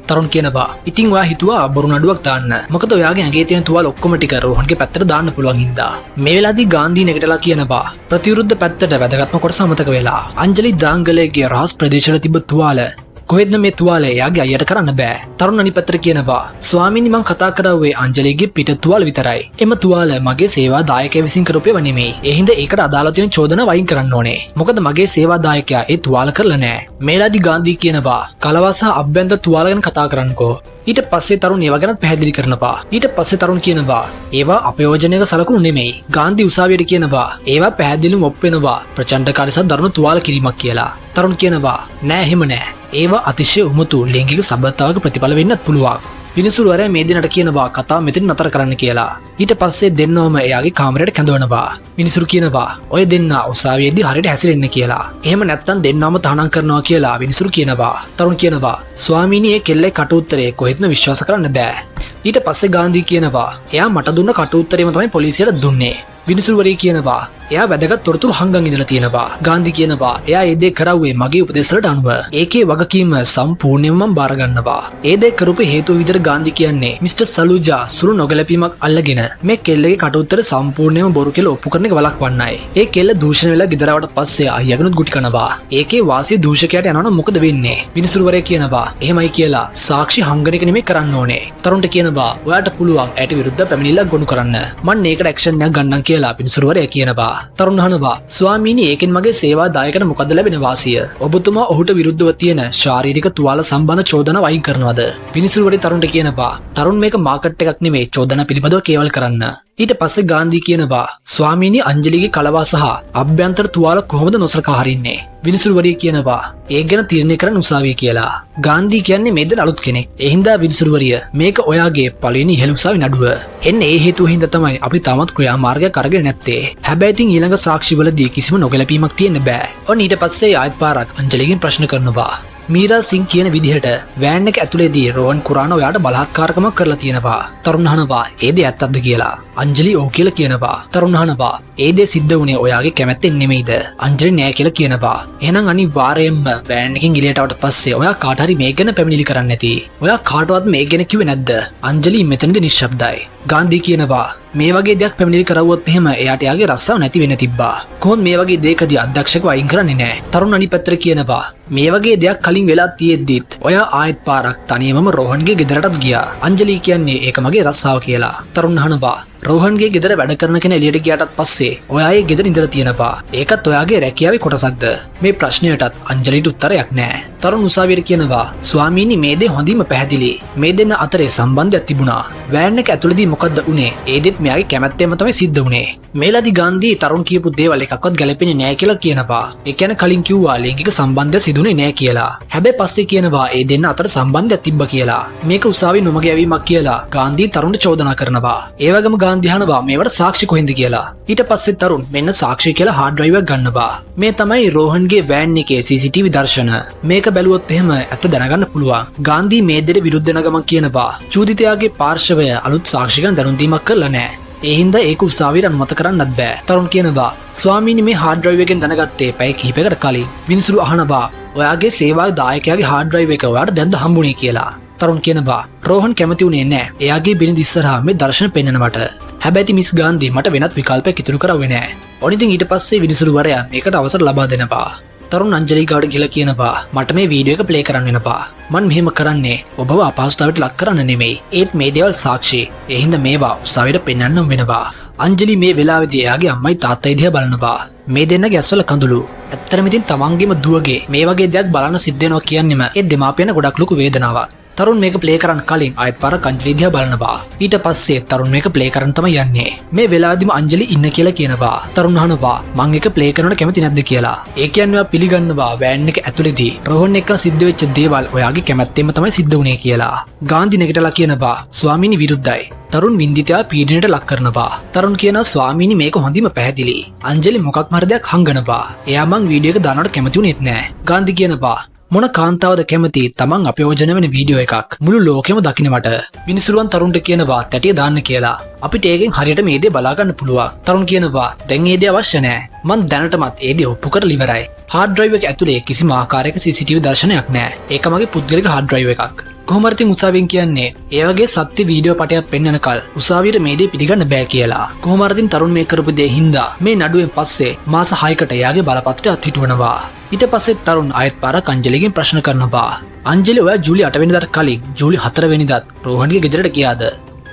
තරුණ කියනවා ඉතින් ඔයා හිතුවා බොරු නඩුවක් දාන්න. මොකද ඔයාගේ ඇඟේ තියෙන තුවාල ඔක්කොම ටික රෝහන්ගේ පැත්තට දාන්න පුළුවන් හින්දා. මේ වෙලාවේදී ගාන්ධි නැගිටලා කියනවා ප්‍රතිවිරුද්ධ පැත්තට වැදගත්ම කොටස අමතක වෙලා. අංජලි දාංගලේගේ රහස් ප්‍රදේශවල තිබ්බ තුවාල කොහෙත්ම මේ තුවාලය එයාගේ අයියට කරන්න බෑ. තරුණ අනිත් පැත්තට කියනවා ස්වාමීනි මං කතා කරාවේ අංජලිගේ පිට තුවාල විතරයි. එම තුවාල මගේ සේවා දායකයා විසින් කරපේව නෙමෙයි. ඒ හින්දා ඒකට අදාළ තියෙන චෝදනා වයින් කරන්න ඕනේ. මොකද මගේ සේවා දායකයා ඒ තුවාල කරලා නෑ. මේලාදී ගාන්ධි කියනවා කලවසා අභ්‍යන්තර තුවාල ගැන කතා කරන්නකෝ. ඊට පස්සේ තරුණ ඒවා ගැන පැහැදිලි කරනවා. ඊට පස්සේ තරුණ කියනවා ඒවා අපයෝජනයක සලකුණු නෙමෙයි. ගාන්ධි උසාවියට කියනවා ඒවා පැහැදිලිවම ඔප් වෙනවා ප්‍රචණ්ඩකාරී සහ දරුණු තුවාල කිරීමක් කියලා. තරුණ කියනවා නෑ එහෙම නෑ. ඒවා අතිශය උමතු ලිංගික සබඳතාවක ප්‍රතිඵල වෙන්නත් පුළුවන්. විනිසුරුවරයා මේ දෙන්නට කියනවා කතාව මෙතන නතර කරන්න කියලා. ඊට පස්සේ දෙන්නවම එයාගේ කාමරයට කැඳවනවා. විනිසුරු කියනවා ඔය දෙන්න උසාවියේදී හරියට හැසිරෙන්න කියලා. එහෙම නැත්නම් දෙන්නවම තහනම් කරනවා කියලා විනිසුරු කියනවා. තරුණ කියනවා ස්වාමීනි මේ කෙල්ලේ කට උත්තරේ කොහෙත්ම විශ්වාස කරන්න බෑ. ඊට පස්සේ ගාන්ධි කියනවා එයා මට දුන්න කට උත්තරේම තමයි පොලිසියට දුන්නේ. විනිසුරුවරයා කියනවා එයා වැදගත් තොරතුරු හංගන් ඉඳලා තියෙනවා. ගාන්ධි කියනවා එයා ඒ දේ කරවුවේ මගේ උපදෙස් වලට අනුව. ඒකේ වගකීම සම්පූර්ණයෙන්ම මම බාර ගන්නවා. ඒ දේ කරපු හේතුව විදිහට ගාන්ධි කියන්නේ මිස්ටර් සලූජා සුළු නොගැලපීමක් අල්ලගෙන මේ කෙල්ලගේ කට උත්තර සම්පූර්ණයෙන්ම බොරු කියලා ඔප්පු කරන එක වළක්වන්නයි. ඒ කෙල්ල දූෂණය වෙලා ගෙදරවට පස්සේ අයියාගෙනුත් ගුටි කනවා. ඒකේ වාසිය දූෂකයාට යනවනම් මොකද වෙන්නේ? විනිසුරුවරයා කියනවා එහෙමයි කියලා සාක්ෂි හංගන එක නෙමෙයි කරන්න ඕනේ. තරුණට කියනවා ඔයාට පුළුවන් ඇයට විරුද්ධව පැමිණිල්ලක් ගොනු කරන්න. මම ඒකට ඇක්ෂන් එකක් ගන්නම් කියලා විනිසුරුවරයා කියනවා. තරුණ අහනවා ස්වාමීනි ඒකෙන් මගේ සේවා දායකට මොකද ලැබෙන වාසිය? ඔබතුමා ඔහුට විරුද්ධව තියෙන ශාරීරික තුවාල සම්බන්ධ චෝදනා වයින් කරනවද? විනිසුරුවරයා තරුණට කියනවා තරුණ මේක මාකට් එකක් නෙමෙයි චෝදනා පිළිබඳව කේවල් කරන්න. ඊට පස්සේ ගාන්ධි කියනවා ස්වාමීනි අංජලිගේ කලවා සහ අභ්‍යන්තර තුවාල කොහොමද නොසලකා හරින්නේ? විනිසුරුවරයා කියනවා ඒ ගැන තීරණය කරන්න උසාවිය කියලා. ගාන්ධි කියන්නේ මේ දෙන අලුත් කෙනෙක්. ඒ හින්දා විනිසුරුවරයා මේක ඔයාගේ පළවෙනි ඉහළ උසාවි නඩුව. එන්න ඒ හේතුව හින්දා තමයි අපි තාමත් ක්‍රියාමාර්ගයක් අරගෙන නැත්තේ. හැබැයි ඉතින් ඊළඟ සාක්ෂිවලදී කිසිම නොගැලපීමක් තියෙන්න බෑ. ඔන්න ඊට පස්සේ ආයෙත් පාරක් අංජලිගෙන් ප්‍රශ්න කරනවා. මීරා සිං කියන විදිහට වෑන් එක ඇතුලේදී රෝහන් කුරාන ඔයාට බලහත්කාරකමක් කරලා තියෙනවා. තරුණ අහනවා ඒ දේ ඇත්තක්ද කියලා. අංජලි ඔව් කියලා කියනවා. තරුණ අහනවා ඒ දේ සිද්ධ වුණේ ඔයාගේ කැමැත්තෙන් නෙමෙයිද? අංජලි නෑ කියලා කියනවා. එහෙනම් අනිවාර්යයෙන්ම වෑන් එකකින් එළියට ආවට පස්සේ ඔයා කාට හරි මේක ගැන පැමිණිලි කරන්න නැති. ඔයා කාටවත් මේක ගැන කිව්වේ නැද්ද? අංජලි මෙතනදී නිශ්ශබ්දයි. ගාන්ධි කියනවා මේ වගේ දෙයක් පැමිණිලි කරවුවොත් එහෙම එයාට යාගේ රස්සාව නැති වෙන්න තිබ්බා. කොහොමද මේ වගේ දෙයකදී අධ්‍යක්ෂකව අයින් කරන්නේ නැහැ? තරුණ අනිත් පැත්තට කියනවා මේ වගේ දෙයක් කලින් වෙලා තියෙද්දිත් ඔයා ආයෙත් පාරක් තනියමම රෝහන්ගේ ගෙදරටත් ගියා. අංජලි කියන්නේ ඒක මගේ රස්සාව කියලා. තරුණ අහනවා රෝහන්ගේ ගෙදර වැඩ කරන කෙනා එළියට ගියාටත් පස්සේ ඔයා ඒ ගෙදර ඉඳලා තියෙනවා. ඒකත් ඔයාගේ රැකියාවේ කොටසක්ද? මේ ප්‍රශ්නයටත් අංජලිට උත්තරයක් නැහැ. තරුණ උසාවියට කියනවා ස්වාමීනි මේ දේ හොඳින්ම පැහැදිලි. මේ දෙන්න අතරේ සම්බන්ධයක් තිබුණා. වෑන් එක ඇතුළේදී මොකද්ද උනේ? ඒ දෙත් මෙයාගේ කැමැත්තෙන්ම තමයි සිද්ධ වුනේ. මේලාදී ගාන්ධි තරුණ කියපු දේවල් එකක්වත් ගැලපෙන්නේ නැහැ කියලා කියනවා. ඒ කියන්නේ කලින් කිව්වා ලිංගික සම්බන්ධය සිදුුනේ නැහැ කියලා. හැබැයි පස්සේ කියනවා ඒ දෙන්න අතර සම්බන්ධයක් තිබ්බ කියලා. මේක උසාවියේ නොමග යැවීමක් කියලා ගාන්ධි තරුණට චෝදනා කරනවා. ඒ වගේම ගාන්ධි අහනවා මේවට සාක්ෂි කොහෙන්ද කියලා. ඊට පස්සේ තරුණ මෙන්න සාක්ෂි කියලා හાર્ඩ් ඩ්‍රයිව් එකක් ගන්නවා. මේ තමයි රෝහන්ගේ වෑන් එකේ CCTV දර්ශන. මේක බැලුවොත් එහෙම ඇත්ත දැනගන්න පුළුවන්. ගාන්ධි මේ දෙයට විරුද්ධ වෙන ගමන් කියනවා චූදිතයාගේ පාර්ශවය අලුත් සාක්ෂි ගැන දැනුම් දීමක් කරලා නැහැ. ඒ හින්දා ඒක උසාවියට අනුමත කරන්නත් බෑ. තරුණ කියනවා ස්වාමීනි මේ හાર્ඩ් ඩ්‍රයිව් එකෙන් දැනගත්තේ පැය කිහිපයකට කලින්. විනිසුරු අහනවා ඔයාගේ සේවා දායකයාගේ හાર્ඩ් ඩ්‍රයිව් එක ඔයාට දැන්ද හම්බුනේ කියලා. තරුණ කියනවා රෝහන් කැමති උනේ නැහැ. එයාගේ බිරිඳ ඉස්සරහා මේ දර්ශන පෙන්වනවට. හැබැයි මිස් ගාන්ධි මට වෙනත් විකල්පයක් ඉතුරු කරවෙන්නේ නැහැ. ඔනිතින් ඊට පස්සේ විනිසුරුවරයා මේකට අවසර ලබා දෙනවා. තරුණ අංජලි ගාවට ගිහලා කියනවා මට මේ වීඩියෝ එක ප්ලේ කරන්න වෙනවා. මම මෙහෙම කරන්නේ ඔබව අපහසුතාවයට ලක් කරන්න නෙමෙයි. ඒත් මේ දේවල් සාක්ෂි. ඒ හින්දා මේවා උසාවියට පෙන්වන්නම වෙනවා. අංජලි මේ වෙලාවේදී එයාගේ අම්මයි තාත්තයි දිහා බලනවා. මේ දෙන්නගේ ඇස්වල කඳුළු. ඇත්තටම ඉතින් තමන්ගේම දුවගේ මේ වගේ දෙයක් බලන්න සිද්ධ වෙනවා කියන්නේම ඒ දෙමාපියන ගොඩක් ලොකු වේදනාවක්. තරුණ මේක ප්ලේ කරන්න කලින් ආයෙත් පාරක් අංජලි දිහා බලනවා. ඊට පස්සේ තරුණ මේක ප්ලේ කරන්න තමයි යන්නේ. මේ වෙලාවෙදිම අංජලි ඉන්න කියලා කියනවා. තරුණ අහනවා මං එක ප්ලේ කරනවට කැමති නැද්ද කියලා. ඒ කියන්නේ ඔයා පිළිගන්නවා වෑන් එක ඇතුළේදී රෝහන් එක්ක සිද්ධ වෙච්ච දේවල් ඔයාගේ කැමැත්තෙන්ම තමයි සිද්ධ වුනේ කියලා. ගාන්ධි නැගිටලා කියනවා ස්වාමීනි විරුද්ධයි. තරුණ වින්දිතයා පීඩනයට ලක් කරනවා. තරුණ කියනවා ස්වාමීනි මේක හොඳින්ම පැහැදිලි. අංජලි මොකක්ම හරි දෙයක් හංගනවා. එයා මං වීඩියෝ එක දානවට කැමති උනේත් නෑ. ගාන්ධි කියනවා මොන කාන්තාවද කැමති තමන් අපයෝජන වෙන වීඩියෝ එකක් මුළු ලෝකෙම දකින්නවට. විනිසුරුවන් තරුණට කියනවා තැටිය දාන්න කියලා. අපිට ඒකෙන් හරියට මේ දේ බලා ගන්න පුළුවන්. තරුණ කියනවා දැන් ඒ දේ අවශ්‍ය නැහැ. මං දැනටමත් ඒ දේ ඔප්පු කරලා ඉවරයි. හાર્ඩ් ඩ්‍රයිව් එක ඇතුලේ කිසිම ආකාරයක CCTV දර්ශනයක් නැහැ. ඒක මගේ පුද්ගලික හાર્ඩ් ඩ්‍රයිව් එකක්. කොහොම හරි උසාවියෙන් කියන්නේ ඒ වගේ සත්‍ය වීඩියෝ පටයක් පෙන්වනකල් උසාවියට මේ දේ පිළිගන්න බෑ කියලා. කොහොම හරි තරුණ මේ කරපු දේ හින්දා මේ නඩුවෙන් පස්සේ මාස 6කට එයාගේ බලපත්‍රය අත්හිටුවනවා. ඊට පස්සේ තරුණ ආයෙත් පාරක් අංජලිගෙන් ප්‍රශ්න කරනවා. අංජලි ඔයා ජූලි 8 වෙනිදාට කලින් ජූලි 4 වෙනිදාත් රෝහන්ගේ ගෙදරට ගියාද?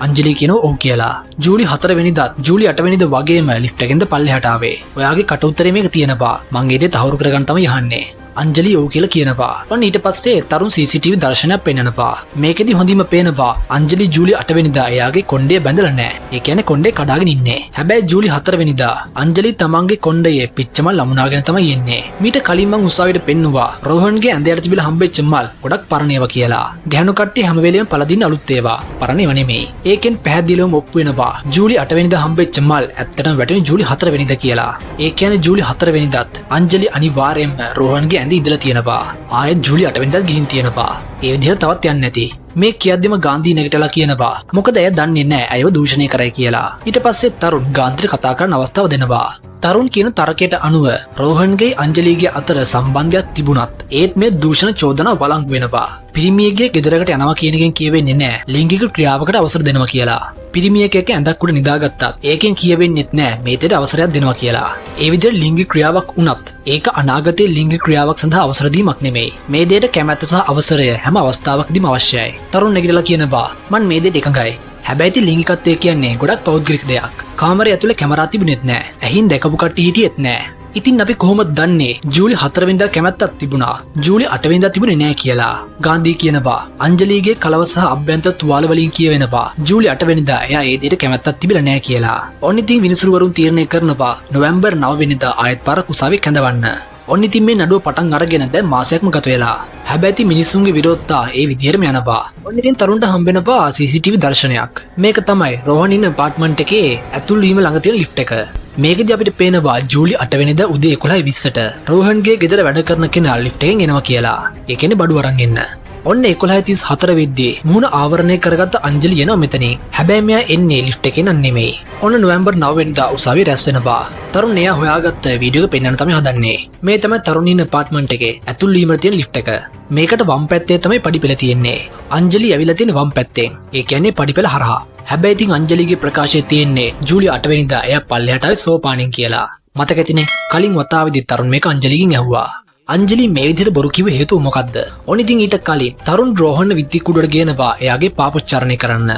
අංජලි කියනවා ඔව් කියලා. ජූලි 4 වෙනිදාත් ජූලි 8 වෙනිදා වගේම ලිෆ්ට් එකෙන්ද පල්ලෙහාට ආවේ. ඔයාගේ කට උත්තරේ මේක තියෙනවා. මං ඒ දේ තහවුරු කරගන්න තමයි යහන්නේ. අංජලි ඔව් කියලා කියනවා. ඔන්න ඊට පස්සේ තරුණ CCTV දර්ශනයක් පෙන්වනවා. මේකෙදි හොඳින්ම පේනවා අංජලි ජූලි 8 වෙනිදා එයාගේ කොණ්ඩේ බැඳලා නැහැ. ඒ කියන්නේ කොණ්ඩේ කඩාගෙන ඉන්නේ. හැබැයි ජූලි 4 වෙනිදා අංජලි තමන්ගේ කොණ්ඩයේ පිච්චමල් ලමුනාගෙන තමයි එන්නේ. මීට කලින් මං උසාවියට පෙන්නුවා රෝහන්ගේ ඇඳයට තිබිලා හම්බෙච්ච මල් ගොඩක් පරණ ඒවා කියලා. ගැහණු කට්ටිය හැම වෙලෙම පළදින්න අලුත් ඒවා. පරණ ඒවා නෙමෙයි. ඒකෙන් පැහැදිලිවම ඔප්පු වෙනවා ජූලි 8 වෙනිදා හම්බෙච්ච මල් ඇත්තටම වැටෙන්නේ ජූලි 4 වෙනිදා කියලා. ඒ කියන්නේ ජූලි 4 වෙනිදාත් අංජලි අනිවාර්යයෙන්ම රෝහන්ගේ ඇඳේ ඉඳලා තියෙනවා. ආයෙත් ජූලි 8 වෙනිදාත් ගිහින් තියෙනවා. ඒ විදිහට තවත් යන්නේ නැති. මේ කියද්දිම ගාන්ධී නැගිටලා කියනවා මොකද ඇය දන්නේ නැහැ ඇයව දූෂණය කරයි කියලා. ඊට පස්සේ තරුණ ගාන්ධීට කතා කරන්න අවස්ථාව දෙනවා. තරුණ කියන තරකයට අනුව රෝහන්ගේ අංජලිගේ අතර සම්බන්ධයක් තිබුණත් ඒත් මේ දූෂණ චෝදනා වළංගු වෙනවා. පිරිමියෙක්ගේ ගෙදරකට යනවා කියන එකෙන් කියවෙන්නේ නැහැ ලිංගික ක්‍රියාවකට අවසර දෙනවා කියලා. පිරිමියෙක් එක්ක ඇඳක් උඩ නිදාගත්තත් ඒකෙන් කියවෙන්නේත් නැහැ මේ දෙයට අවසරයක් දෙනවා කියලා. ඒ විදිහට ලිංගික ක්‍රියාවක් වුණත් ඒක අනාගතයේ ලිංගික ක්‍රියාවක් සඳහා අවසර දීමක් නෙමෙයි. මේ දෙයට කැමැත්ත සහ අවසරය හැම අවස්ථාවකදීම අවශ්‍යයි. තරුණ නැගිටලා කියනවා මන් මේ දෙයට එකඟයි. හැබැයි ඉතින් ලිංගිකත්වය කියන්නේ ගොඩක් පෞද්ගලික දෙයක්. කාමරය ඇතුලේ කැමරා තිබුණෙත් නැහැ. ඇහින් දැකපු කට්ටිය හිටියෙත් නැහැ. ඉතින් අපි කොහොමද දන්නේ ජූලි 4 වෙනිදා කැමැත්තක් තිබුණා ජූලි 8 වෙනිදා තිබුණේ නැහැ කියලා. ගාන්ධී කියනවා අංජලිගේ කලව සහ අභ්‍යන්තර තුවාල වලින් කියවෙනවා ජූලි 8 වෙනිදා එයා ඒ දෙයට කැමැත්තක් තිබිලා නැහැ කියලා. ඔන්න ඉතින් විනිසුරුවරුන් තීරණය කරනවා නොවැම්බර් 9 වෙනිදා ආයෙත් පාරක් උසාවිය කැඳවන්න. ඔන්න ඉතින් මේ නඩුව පටන් අරගෙන දැන් මාසයක්ම ගත වෙලා. හැබැයි මිනිසුන්ගේ විරෝධතා ඒ විදිහටම යනවා. ඔන්න ඉතින් තරුණට හම්බෙනවා CCTV දර්ශනයක්. මේක තමයි රෝහන් ඉන්න ඇපාර්ට්මන්ට් එකේ ඇතුල් වීම ළඟ තියෙන ලිෆ්ට් එක. මේකදී අපිට පේනවා ජූලි 8 වෙනිදා උදේ 11:20ට රෝහන්ගේ ගෙදර වැඩ කරන කෙනා ලිෆ්ට් එකෙන් එනවා කියලා. ඒ කියන්නේ බඩු අරන් එන්න. ඔන්න 11:34 වෙද්දී මුහුණ ආවරණය කරගත්ත අංජලි එනවා මෙතනින්. හැබැයි මෙයා එන්නේ ලිෆ්ට් එකෙන් නෙමෙයි. ඔන්න නොවැම්බර් 9 වෙනිදා උසාවිය රැස් වෙනවා. තරුණ එයා හොයාගත්ත වීඩියෝ එක පෙන්වන්න තමයි හදන්නේ. මේ තමයි තරුණ ඉන්න ඇපාර්ට්මන්ට් එකේ ඇතුල් වීමට තියෙන ලිෆ්ට් එක. මේකට වම් පැත්තේ තමයි පඩිපෙළ තියෙන්නේ. අංජලි ඇවිල්ලා තියෙන වම් පැත්තෙන්. ඒ කියන්නේ පඩිපෙළ හරහා. හැබැයි ඉතින් අංජලිගේ ප්‍රකාශය තියෙන්නේ ජූලි 8 වෙනිදා එයා පල්ලෙහාට ආවේ සෝපානෙන් කියලා. මතක ඇතිනේ කලින් වතාවේදී තරුණ මේක අංජලිගෙන් ඇහුවා. අංජලි මේ විදිහට බොරු කිව්ව හේතුව මොකද්ද? ඔන්න ඉතින් ඊට කලින් තරුණ රෝහන් විත්ති කුඩුවට ගේනවා එයාගේ පාපොච්චාරණය කරන්න.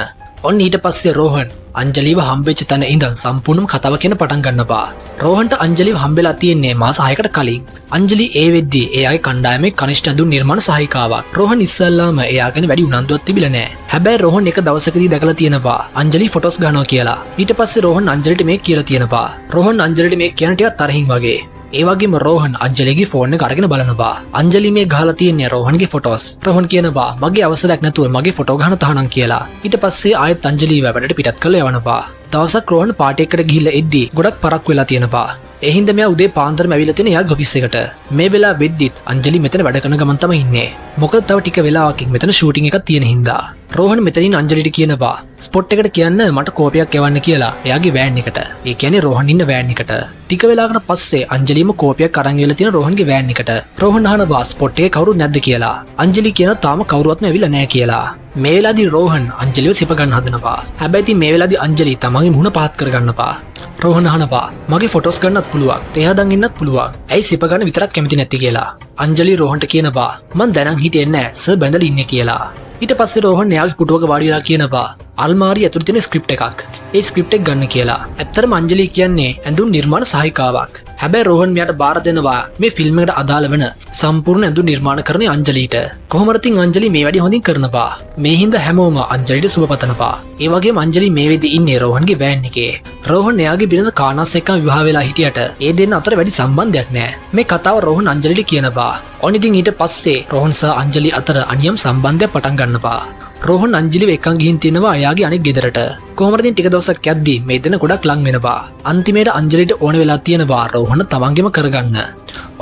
ඔන්න ඊට පස්සේ රෝහන් අංජලිව හම්බෙච්ච තැන ඉඳන් සම්පූර්ණම කතාව කියන පටන් ගන්නවා. රෝහන්ට අංජලිව හම්බෙලා තියෙන්නේ මාස 6කට කලින්. අංජලි ඒ වෙද්දී එයාගේ කණ්ඩායමේ කනිෂ්ඨ අඳුන් නිර්මාණ සහායිකාවක්. රෝහන් ඉස්සල්ලාම එයා ගැන වැඩි උනන්දුවක් තිබිලා නැහැ. හැබැයි රෝහන් එක දවසකදී දැකලා තියෙනවා අංජලි ෆොටෝස් ගන්නවා කියලා. ඊට පස්සේ රෝහන් අංජලිට මේක කියලා තියෙනවා. රෝහන් අංජලිට මේක කියන ටිකක් තරහින් වගේ. ඒ වගේම රෝහන් අංජලිගේ ෆෝන් එක අරගෙන බලනවා. අංජලි මේ ගහලා තියෙන්නේ රෝහන්ගේ ෆොටෝස්. රෝහන් කියනවා මගේ අවසරයක් නැතුව මගේ ෆොටෝ ගහන්න තහනම් කියලා. ඊට පස්සේ ආයෙත් අංජලිව වැඩට පිටත් කරලා යවනවා. දවසක් රෝහන් පාටි එකකට ගිහිල්ලා එද්දී ගොඩක් පරක් වෙලා තියෙනවා. ඒ හින්දා මෙයා උදේ පාන්දරම ඇවිල්ලා තියෙන එයාගේ ඔෆිස් එකට. මේ වෙලාව වෙද්දිත් අංජලි මෙතන වැඩ කරන ගමන් තමයි ඉන්නේ. මොකද තව ටික වෙලාවකින් මෙතන ෂූටින් එකක් තියෙන හින්දා. රෝහන් මෙතනින් අංජලිට කියනවා ස්පොට් එකට කියන්න මට කෝපියක් එවන්න කියලා එයාගේ වෑන් එකට. ඒ කියන්නේ රෝහන් ඉන්න වෑන් එකට. ටික වෙලාවකට පස්සේ අංජලිම කෝපියක් අරන් ගිහලා තියෙන රෝහන්ගේ වෑන් එකට. රෝහන් අහනවා ස්පොට් එකේ කවුරුත් නැද්ද කියලා. අංජලි කියනවා තාම කවුරුවත්ම ඇවිල්ලා නැහැ කියලා. මේ වෙලාවේදී රෝහන් අංජලිව සිප ගන්න හදනවා. හැබැයි ඉතින් මේ වෙලාවේදී අංජලි තමන්ගේ මුහුණ පහත් කර ගන්නවා. රෝහන් අහනවා මගේ ෆොටෝස් ගන්නත් පුළුවන්. තේ හදන් ඉන්නත් පුළුවන්. ඇයි සිප ගන්න විතරක් කැමති නැති කියලා. අංජලි රෝහන්ට කියනවා මං දැනන් හිටියේ නැහැ සර් බැඳලා ඉන්නේ කියලා. ඊට පස්සේ රෝහන් එයාගේ පුටුවක වාඩි වෙලා කියනවා අල්මාරිය ඇතුළේ තියෙන ස්ක්‍රිප්ට් එකක්. ඒ ස්ක්‍රිප්ට් එක ගන්න කියලා. ඇත්තටම අංජලි කියන්නේ ඇඳුම් නිර්මාණ සහායිකාවක්. හැබැයි රෝහන් මෙයාට බාර දෙනවා මේ ෆිල්ම් එකට අදාළ වෙන සම්පූර්ණ ඇඳුම් නිර්මාණ කරන අංජලිට. කොහොමද ඉතින් අංජලි මේ වැඩේ හොඳින් කරනවා. මේ හින්දා හැමෝම අංජලිට සුබ පතනවා. ඒ වගේම අංජලි මේ වෙද්දී ඉන්නේ රෝහන්ගේ වෑන් එකේ. රෝහන් එයාගේ බිරිඳ කානාස් එක්කම විවාහ වෙලා හිටියට ඒ දෙන්න අතර වැඩි සම්බන්ධයක් නැහැ. මේ කතාව රෝහන් අංජලිට කියනවා. ඔන්න ඉතින් ඊට පස්සේ රෝහන් සහ අංජලි අතර අනියම් සම්බන්ධයක් පටන් ගන්නවා. රෝහන් අංජලිව එක්කන් ගිහින් තිනවා එයාගේ අනෙක් ගෙදරට. කොහොමද ඉතින් ටික දවසක් යද්දී මේ දෙන්න ගොඩක් ලං වෙනවා. අන්තිමේට අංජලිට ඕන වෙලා තියෙනවා රෝහන් තමන්ගෙම කරගන්න.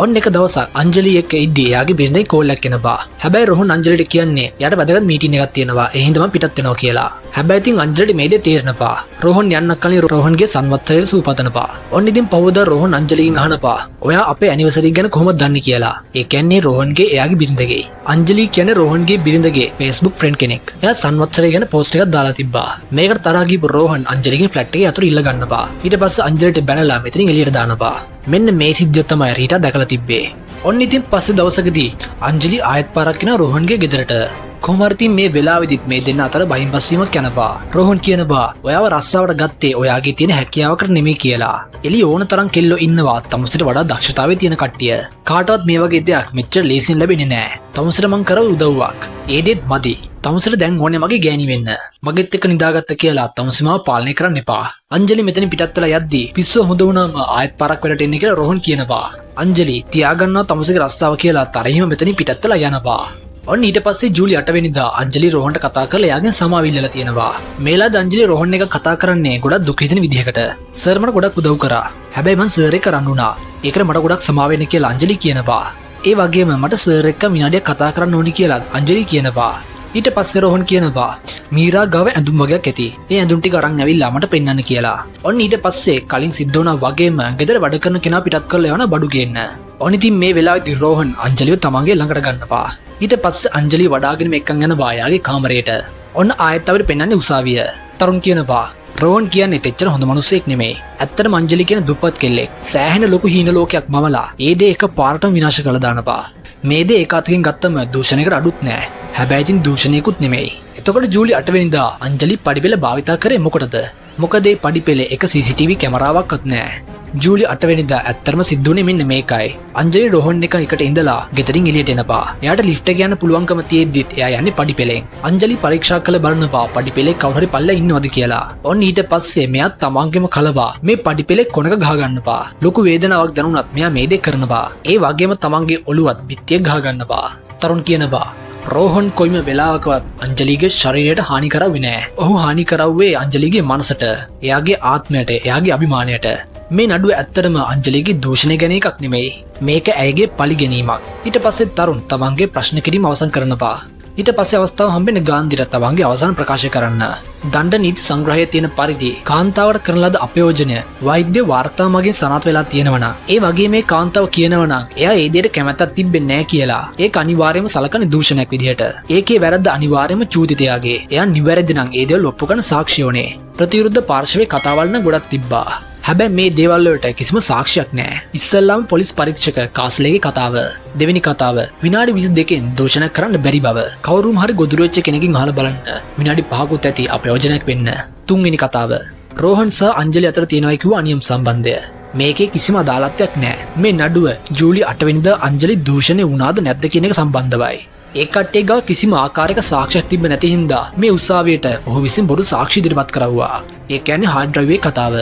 ඔන්න එක දවසක් අංජලි එක්ක ඉද්දී එයාගේ බිරිඳයි කෝල් එකක් එනවා. හැබැයි රෝහන් අංජලිට කියන්නේ එයාට වැදගත් මීටින් එකක් තියෙනවා. ඒ හින්දා මම පිටත් වෙනවා කියලා. හැබැයි ඉතින් අංජලිට මේ දේ තේරෙනවා. රෝහන් යන්න කලින් රෝහන්ගේ සංවත්සරයට සූපතනවා. ඔන්න ඉතින් පවුදා රෝහන් අංජලිගෙන් අහනවා ඔයා අපේ ඇනිවර්සරි ගැන කොහොමද දන්නේ කියලා. ඒ කියන්නේ රෝහන්ගේ එයාගේ බිරිඳගේ. අංජලි කියන්නේ රෝහන්ගේ බිරිඳගේ Facebook friend කෙනෙක්. එයා සංවත්සරය ගැන පෝස්ට් එකක් දාලා තිබ්බා. මේකට තරහා ගිහපු රෝහන් අංජලිගේ ෆ්ලැට් එකේ අතුරු ඉල්ල ගන්නවා. ඊට පස්සේ අංජලිට බැනලා මෙතනින් එළියට දානවා. මෙන්න මේ සිද්ධිය තමයි රීටා දැකලා තිබ්බේ. ඔන්න ඉතින් පස්සේ දවසකදී අංජලි ආයෙත් පාරක් යනවා රෝහන්ගේ ගෙදරට. කොහොමරින් මේ වෙලාවෙදිත් මේ දෙන්න අතර බහින් බස්සීමක් යනවා. රෝහන් කියනවා ඔයාව රස්සාවට ගත්තේ ඔයාගේ තියෙන හැකියාවකට නෙමෙයි කියලා. එළිය ඕන තරම් කෙල්ලෝ ඉන්නවා තමුසෙට වඩා දක්ෂතාවය තියෙන කට්ටිය. කාටවත් මේ වගේ දෙයක් මෙච්චර ලේසියෙන් ලැබෙන්නේ නැහැ. තමුසෙට මං කරව උදව්වක්. ඒ දෙත් මදි. තමුසෙට දැන් ඕනේ මගේ ගෑණි වෙන්න. මගෙත් එක්ක නිදාගත්ත කියලා තමුසෙ මාව පාලනය කරන්න එපා. අංජලි මෙතන පිටත් වෙලා යද්දී පිස්සුව හොඳ වුණාම ආයෙත් පාරක් වැඩට එන්න කියලා රෝහන් කියනවා. අංජලි තියාගන්නවා තමුසෙගේ රස්සාව කියලා තරහිම මෙතනින් පිටත් වෙලා යනවා. ඔන්න ඊට පස්සේ ජූලි 8 වෙනිදා අංජලි රෝහන්ට කතා කරලා එයාගෙන් සමාව ඉල්ලලා තියෙනවා. මේලාද අංජලි රෝහන් එක කතා කරන්නේ ගොඩක් දුක හිතෙන විදිහකට. සර් මට ගොඩක් උදව් කරා. හැබැයි මං සර් එක කරන්න උනා. ඒකට මට ගොඩක් සමාව වෙන්න කියලා අංජලි කියනවා. ඒ වගේම මට සර් එක්ක විනාඩියක් කතා කරන්න ඕනි කියලා අංජලි කියනවා. ඊට පස්සේ රෝහන් කියනවා මීරා ගාව ඇඳුම් වගේක් ඇති. ඒ ඇඳුම් ටික අරන් ඇවිල්ලා මට පෙන්නන්න කියලා. ඔන්න ඊට පස්සේ කලින් සිද්ධ වුණා වගේම ගෙදර වැඩ කරන කෙනා පිටත් කරලා යන බඩු ගේන්න. ඔන්න ඉතින් මේ වෙලාවේදී රෝහන් අංජලිව තමන්ගේ ළඟට ගන්නවා. ඊට පස්සේ අංජලි වඩාගෙන එක්කන් යනවා යාගේ කාමරයට. ඔන්න ආයෙත් අපිට පෙන්වන්නේ උසාවිය. තරුණ කියනවා රෝහන් කියන්නේ තෙච්චර හොඳ මිනිස්සෙක් නෙමෙයි. ඇත්තටම අංජලි කියන දුප්පත් කෙල්ලෙක්. සෑහෙන ලොකු හීන ලෝකයක් මවලා ඒ දේ එක පාරටම විනාශ කරලා දානවා. මේ දේ එක අතකින් ගත්තම දූෂණයකට අඩුත් නෑ. හැබැයි ඉතින් දූෂණයකුත් නෙමෙයි. එතකොට ජූලි 8 වෙනිදා අංජලි පඩිපෙළ භාවිතා කරේ මොකටද? මොකද ඒ පඩිපෙළේ එක CCTV කැමරාවක්වත් නෑ. ජූලි 8 වෙනිදා ඇත්තටම සිද්ධුනේ මෙන්න මේකයි. අංජලි රෝහන් එකට ඉඳලා ගෙදරින් එළියට එනවා. එයාට ලිෆ්ට් එක යන්න පුළුවන්කම තියෙද්දිත් එයා යන්නේ පඩිපෙළෙන්. අංජලි පරීක්ෂා කළ බලනවා පඩිපෙළේ කවුරු හරි පල්ලා ඉන්නවද කියලා. ඔන්න ඊට පස්සේ මෙයා තමන්ගේම කලවා මේ පඩිපෙළේ කොනක ගහ ගන්නවා. ලොකු වේදනාවක් දැනුණත් මෙයා මේ දේ කරනවා. ඒ වගේම තමන්ගේ ඔළුවත් බිත්තිය ගහ ගන්නවා. තරුණ කියනවා රෝහන් කොයිම වෙලාවකවත් අංජලිගේ ශරීරයට හානි කරවුවේ නෑ. ඔහු හානි කරවුවේ අංජලිගේ මනසට, එයාගේ ආත්මයට, එයාගේ අභිමානයට. මේ නඩුව ඇත්තටම අංජලිගේ දූෂණය ගැන එකක් නෙමෙයි. මේක ඇයගේ පලි ගැනීමක්. ඊට පස්සේ තරුණ තමන්ගේ ප්‍රශ්න කිරීම අවසන් කරනවා. ඊට පස්සේ අවස්ථාව හම්බෙන්නේ ගාන්ධිට තමන්ගේ අවසන් ප්‍රකාශ කරන්න. දණ්ඩ නීති සංග්‍රහයේ තියෙන පරිදි කාන්තාවට කරන ලද අපයෝජනය වෛද්‍ය වාර්තා මගින් සනාථ වෙලා තියෙනවා නම්, ඒ වගේ මේ කාන්තාව කියනවා නම් එයා ඒ දෙයට කැමැත්තක් තිබෙන්නේ නැහැ කියලා, ඒක අනිවාර්යයෙන්ම සලකන්නේ දූෂණයක් විදිහට. ඒකේ වැරද්ද අනිවාර්යයෙන්ම චූදිතයාගේ. එයා නිවැරදි නම් ඒ දේවල් ඔප්පු කරන සාක්ෂි ඕනේ. ප්‍රතිවිරුද්ධ පාර්ශවයේ කතාවල් නම් ගොඩක් තිබ්බා. හැබැයි මේ දේවල් වලට කිසිම සාක්ෂියක් නැහැ. ඉස්සල්ලාම පොලිස් පරීක්ෂක කාස්ලේගේ කතාව. දෙවෙනි කතාව විනාඩි 22කින් දූෂණ කරන්න බැරි බව. කවුරුම හරි ගොදුරු වෙච්ච කෙනකින් අහලා බලන්න. විනාඩි 5කුත් ඇති අපයෝජනයක් වෙන්න. තුන්වෙනි කතාව රෝහන් සහ අංජලි අතර තියෙනවා කිව්ව අනියම් සම්බන්ධය. මේකේ කිසිම අදාළත්වයක් නැහැ. මේ නඩුව ජූලි 8 වෙනිදා අංජලි දූෂණය වුණාද නැද්ද කියන එක සම්බන්ධවයි. ඒ කට්ටිය ගාව කිසිම ආකාරයක සාක්ෂියක් තිබ්බ නැති හින්දා මේ උසාවියට ඔහු විසින් බොරු සාක්ෂි ඉදිරිපත් කරවුවා. ඒ කියන්නේ හાર્ඩ් ඩ්‍රයිව් එකේ කතාව.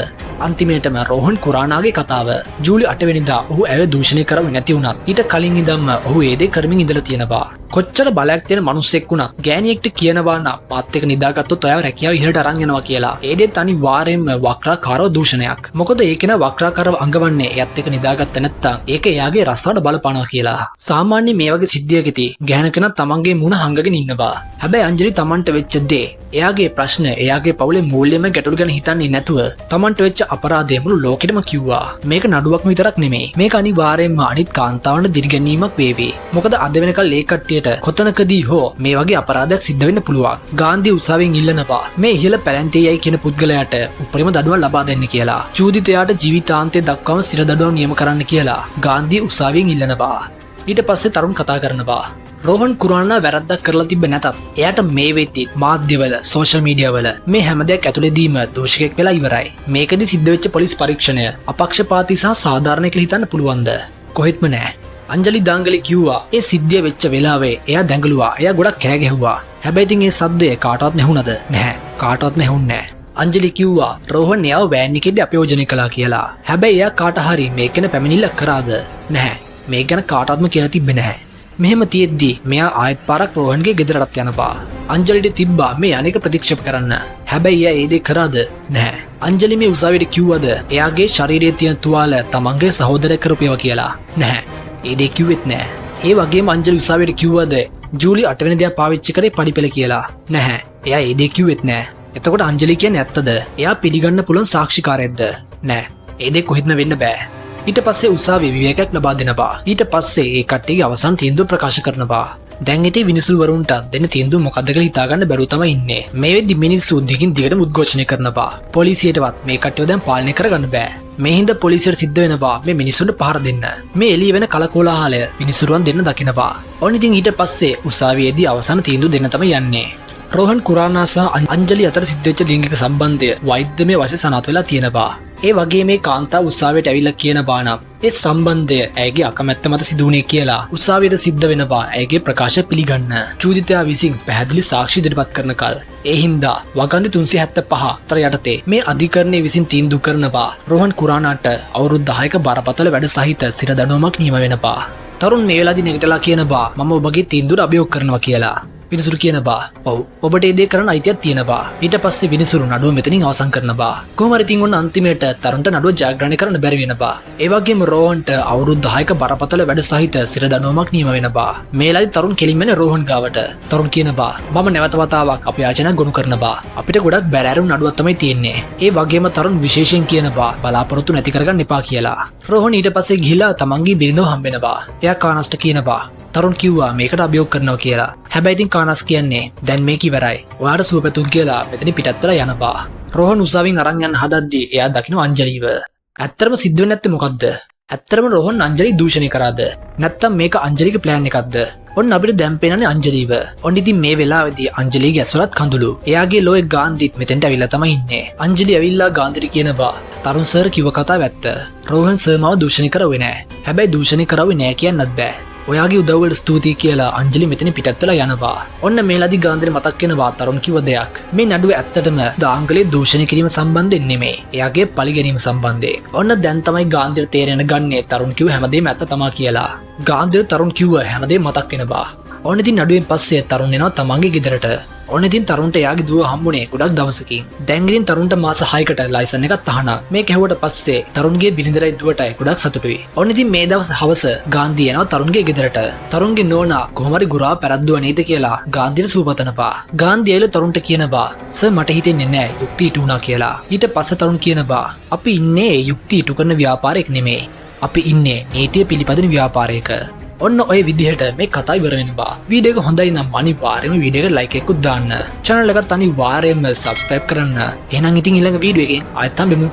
අන්තිමේටම රෝහන් කුරානාගේ කතාව. ජූලි 8 වෙනිදා ඔහු ඇය දූෂණය කරවෙන්නේ නැති වුණත් ඊට කලින් ඉඳන්ම ඔහු ඒ දේ කරමින් ඉඳලා තියෙනවා. කොච්චර බලයක් තියෙන මිනිස්සෙක් වුණත් ගෑණියෙක්ට කියනවා නම් මාත් එක්ක නිදාගත්තොත් ඔයාව රැකියාව ඉහළට අරන් යනවා කියලා. ඒ දෙත් අනිවාර්යයෙන්ම වක්‍රාකාරව දූෂණයක්. මොකද ඒක න වක්‍රාකාරව අඟවන්නේ එයත් එක්ක නිදාගත්ත නැත්තම් ඒක එයාගේ රස්සාවට බලපානවා කියලා. සාමාන්‍ය මේ වගේ සිද්ධියකදී ගෑනු කෙනා තමන්ගේ මුණ හංගගෙන ඉන්නවා. හැබැයි අංජලි තමන්ට වෙච්ච දේ, එයාගේ ප්‍රශ්න, එයාගේ පවුලේ මූල්‍යම ගැටලු ගැන හිතන්නේ නැතුව තමන්ට වෙච්ච අපරාධය මුළු ලෝකෙටම කිව්වා. මේක නඩුවක්ම විතරක් නෙමෙයි. මේක අනිවාර්යයෙන්ම අනිත් කාන්තාවන්ට දිරිගැනීමක් වේවි. මොකද අද වෙනකල් ඒ කට්ටියට කොතනකදී හෝ මේ වගේ අපරාධයක් සිද්ධ වෙන්න පුළුවන්. ගාන්ධි උත්සවයෙන් ඉල්ලනවා මේ ඉහළ පැලැන්තියයි කියන පුද්ගලයාට උපරිම දඩුවම් ලබා දෙන්න කියලා. චූදිතයාට ජීවිතාන්තය දක්වාම ස්ථිර දඩුවම් නියම කරන්න කියලා ගාන්ධි උත්සවයෙන් ඉල්ලනවා. ඊට පස්සේ තරුණ කතා කරනවා රෝහන් කුරානා වැරද්දක් කරලා තිබ්බ නැතත් එයාට මේ වෙද්දි මාධ්‍යවල, සෝෂල් මීඩියා වල මේ හැම දෙයක් ඇතුළේදීම දෝෂිකෙක් වෙලා ඉවරයි. මේකෙදි සිද්ධ වෙච්ච පොලිස් පරීක්ෂණය අපක්ෂපාතී සහ සාධාරණ කියලා හිතන්න පුළුවන්ද? කොහෙත්ම නෑ. අංජලි දාංගලි කිව්වා ඒ සිද්ධිය වෙච්ච වෙලාවේ එයා දැඟලුවා. එයා ගොඩක් කෑ ගැහුවා. හැබැයි ඉතින් ඒ සද්දය කාටවත් නැහුණද? නැහැ. කාටවත් නැහුන්නේ නෑ. අංජලි කිව්වා රෝහන් එයාව වෑන් එකේදී අපයෝජනය කළා කියලා. හැබැයි එයා කාට හරි මේක ගැන පැමිණිල්ලක් කරාද? නැහැ. මේක ගැන කාටවත්ම කියලා තිබ්බේ නැහැ. මෙහෙම තියෙද්දි මෙයා ආයෙත් පාරක් රෝහන්ගේ ගෙදරට යනවා. අංජලිට තිබ්බා මේ අනේක ප්‍රතික්ෂේප කරන්න. හැබැයි එයා ඒ දේ කරාද? නැහැ. අංජලි මේ උසාවියට කිව්වද එයාගේ ශරීරයේ තියෙන තුවාල තමන්ගේ සහෝදරයෙක් කරපේවා කියලා? නැහැ. ඒ දේ කිව්වෙත් නැහැ. ඒ වගේම අංජලි උසාවියට කිව්වද ජූලි 8 වෙනිදා පාවිච්චි කරේ පඩිපෙළ කියලා? නැහැ. එයා ඒ දේ කිව්වෙත් නැහැ. එතකොට අංජලි කියන්නේ ඇත්තද? එයා පිළිගන්න පුළුවන් සාක්ෂිකාරයෙක්ද? නැහැ. ඒ දේ කොහෙත්ම වෙන්න බෑ. ඊට පස්සේ උසාවිය විවේකයක් ලබා දෙනවා. ඊට පස්සේ ඒ කට්ටියගේ අවසන් තීන්දුව ප්‍රකාශ කරනවා. දැන් ඉතින් විනිසුරුවරුන්ට දෙන තීන්දුව මොකද්ද කියලා හිතාගන්න බැරුව තමයි ඉන්නේ. මේ වෙද්දි මිනිස්සු දිගින් දිගටම උද්ඝෝෂණය කරනවා. පොලිසියටවත් මේ කට්ටියව දැන් පාලනය කරගන්න බෑ. මේ හින්දා පොලිසියට සිද්ධ වෙනවා මේ මිනිස්සුන්ට පහර දෙන්න. මේ එළිය වෙන කලකෝලාහලය මිනිස්සුරුවන් දෙන්න දකිනවා. ඔන්න ඉතින් ඊට පස්සේ උසාවියේදී අවසාන තීන්දුව දෙන්න තමයි යන්නේ. රෝහන් කුරානා සහ අංජලි අතර සිද්ධ වෙච්ච ලිංගික සම්බන්ධය වෛද්‍යමය වශයෙන් සනාථ වෙලා තියෙනවා. ඒ වගේ මේ කාන්තාව උසාවියට ඇවිල්ලා කියන බානම් ඒ සම්බන්ධය ඇයගේ අකමැත්ත මත සිදු වුණේ කියලා උසාවියට සිද්ධ වෙනවා ඇයගේ ප්‍රකාශය පිළිගන්න. චූදිතයා විසින් පැහැදිලි සාක්ෂි ඉදිරිපත් කරන කල ඒ හින්දා වගන්ති 375 අතර යටතේ මේ අධිකරණය විසින් තීන්දුව කරනවා රෝහන් කුරානාට අවුරුදු 10ක බරපතල වැඩ සහිත සිර දඬුවමක් නියම වෙනවා. තරුණ මේ වෙලාවේදී නැගිටලා කියනවා මම ඔබගේ තීන්දුවට අභියෝග කරනවා කියලා. විනිසුරු කියනවා ඔව් ඔබට ඒ දේ කරන්න අයිතියක් තියෙනවා. ඊට පස්සේ විනිසුරු නඩුව මෙතනින් අවසන් කරනවා. කොහොම හරි ඉතින් ඔන්න අන්තිමේට තරුණට නඩුව ජයග්‍රහණය කරන්න බැරි වෙනවා. ඒ වගේම රෝහන්ට අවුරුදු 10ක බරපතල වැඩ සහිත සිර දඬුවමක් නියම වෙනවා. මේලාදී තරුණ කෙලින්ම එන රෝහන් ගාවට. තරුණ කියනවා මම නැවත වතාවක් අපේ යාචනා ගොනු කරනවා. අපිට ගොඩක් බැරෑරුම් නඩුවක් තමයි තියෙන්නේ. ඒ වගේම තරුණ විශේෂයෙන් කියනවා බලාපොරොත්තු නැති කරගන්න එපා කියලා. රෝහන් ඊට පස්සේ ගිහිලා තමන්ගේ බිරිඳව හම්බෙනවා. එයා කානස්ට කියනවා තරුණ කිව්වා මේකට අභියෝග කරනවා කියලා. හැබැයි ඉතින් කානස් කියන්නේ දැන් මේක ඉවරයි. ඔයාට සුවපැතුම් කියලා මෙතන පිටත් වෙලා යනවා. රෝහන් උසාවියෙන් අරන් යන්න හදද්දී එයා දකින්න අංජලිව. ඇත්තටම සිද්ධ වෙන්නේ නැත්තේ මොකද්ද? ඇත්තටම රෝහන් අංජලි දූෂණය කරාද? නැත්තම් මේක අංජලිගේ ප්ලෑන් එකක්ද? ඔන්න අපිට දැන් පේනනේ අංජලිව. ඔන්න ඉතින් මේ වෙලාවේදී අංජලිගේ ඇස්වලත් කඳුළු. එයාගේ ලෝයේ ගාන්ධිත් මෙතෙන්ට ඇවිල්ලා තමයි ඉන්නේ. අංජලි ඇවිල්ලා ගාන්ධිට කියනවා තරුණ සර් කිව්ව කතාව ඇත්ත. රෝහන් සර් මාව දූෂණය කරවෙන්නේ නැහැ. හැබැයි දූෂණය කරවෙන්නේ නැහැ කියන්නත් බෑ. ඔයාගේ උදව්වලට ස්තුතියි කියලා අංජලි මෙතන පිටත් වෙලා යනවා. ඔන්න මේලාදී ගාන්ධිට මතක් වෙනවා තරුණ කිව්ව දෙයක්. මේ නඩුව ඇත්තටම දාංගලේ දූෂණය කිරීම සම්බන්ධයෙන් නෙමෙයි. එයාගේ පලි ගැනීම සම්බන්ධයෙන්. ඔන්න දැන් තමයි ගාන්ධිට තේරෙන ගන්නේ තරුණ කිව්ව හැමදේම ඇත්ත තමයි කියලා. ගාන්ධිට තරුණ කිව්ව හැමදේම මතක් වෙනවා. ඔන්න ඉතින් නඩුවෙන් පස්සේ තරුණ එනවා තමන්ගේ ගෙදරට. ඔන්න ඉතින් තරුණට එයාගේ දුව හම්බුනේ ගොඩක් දවසකින්. දැන් ඉතින් තරුණට මාස 6කට ලයිසන් එකක් තහනම්. මේක ඇහුවට පස්සේ තරුණගේ බිරිඳරයි දුවටයි ගොඩක් සතුටුයි. ඔන්න ඉතින් මේ දවස් හවස ගාන්ධි එනවා තරුණගේ ගෙදරට. තරුණගේ නෝනා කොහොම හරි ගුරා පැරද්දුවා නේද කියලා ගාන්ධිට සූපතනවා. ගාන්ධි ඇවිල්ලා තරුණට කියනවා සර් මට හිතෙන්නේ නැහැ යුක්තිය ඉටු වුණා කියලා. ඊට පස්සේ තරුණ කියනවා අපි ඉන්නේ යුක්තිය ඉටු කරන ව්‍යාපාරයක් නෙමෙයි. අපි ඉන්නේ නීතිය පිළිපදින ව්‍යාපාරයක. ඔන්න ඔය විදිහට මේ කතා ඉවර වෙනවා. වීඩියෝ එක හොඳයි නම් අනිවාර්යයෙන්ම වීඩියෝ එකට ලයික් එකකුත් දාන්න. channel එකත් අනිවාර්යයෙන්ම subscribe කරන්න. එහෙනම් ඉතින් ඊළඟ වීඩියෝ එකෙන් ආයෙත් හම්බෙමු.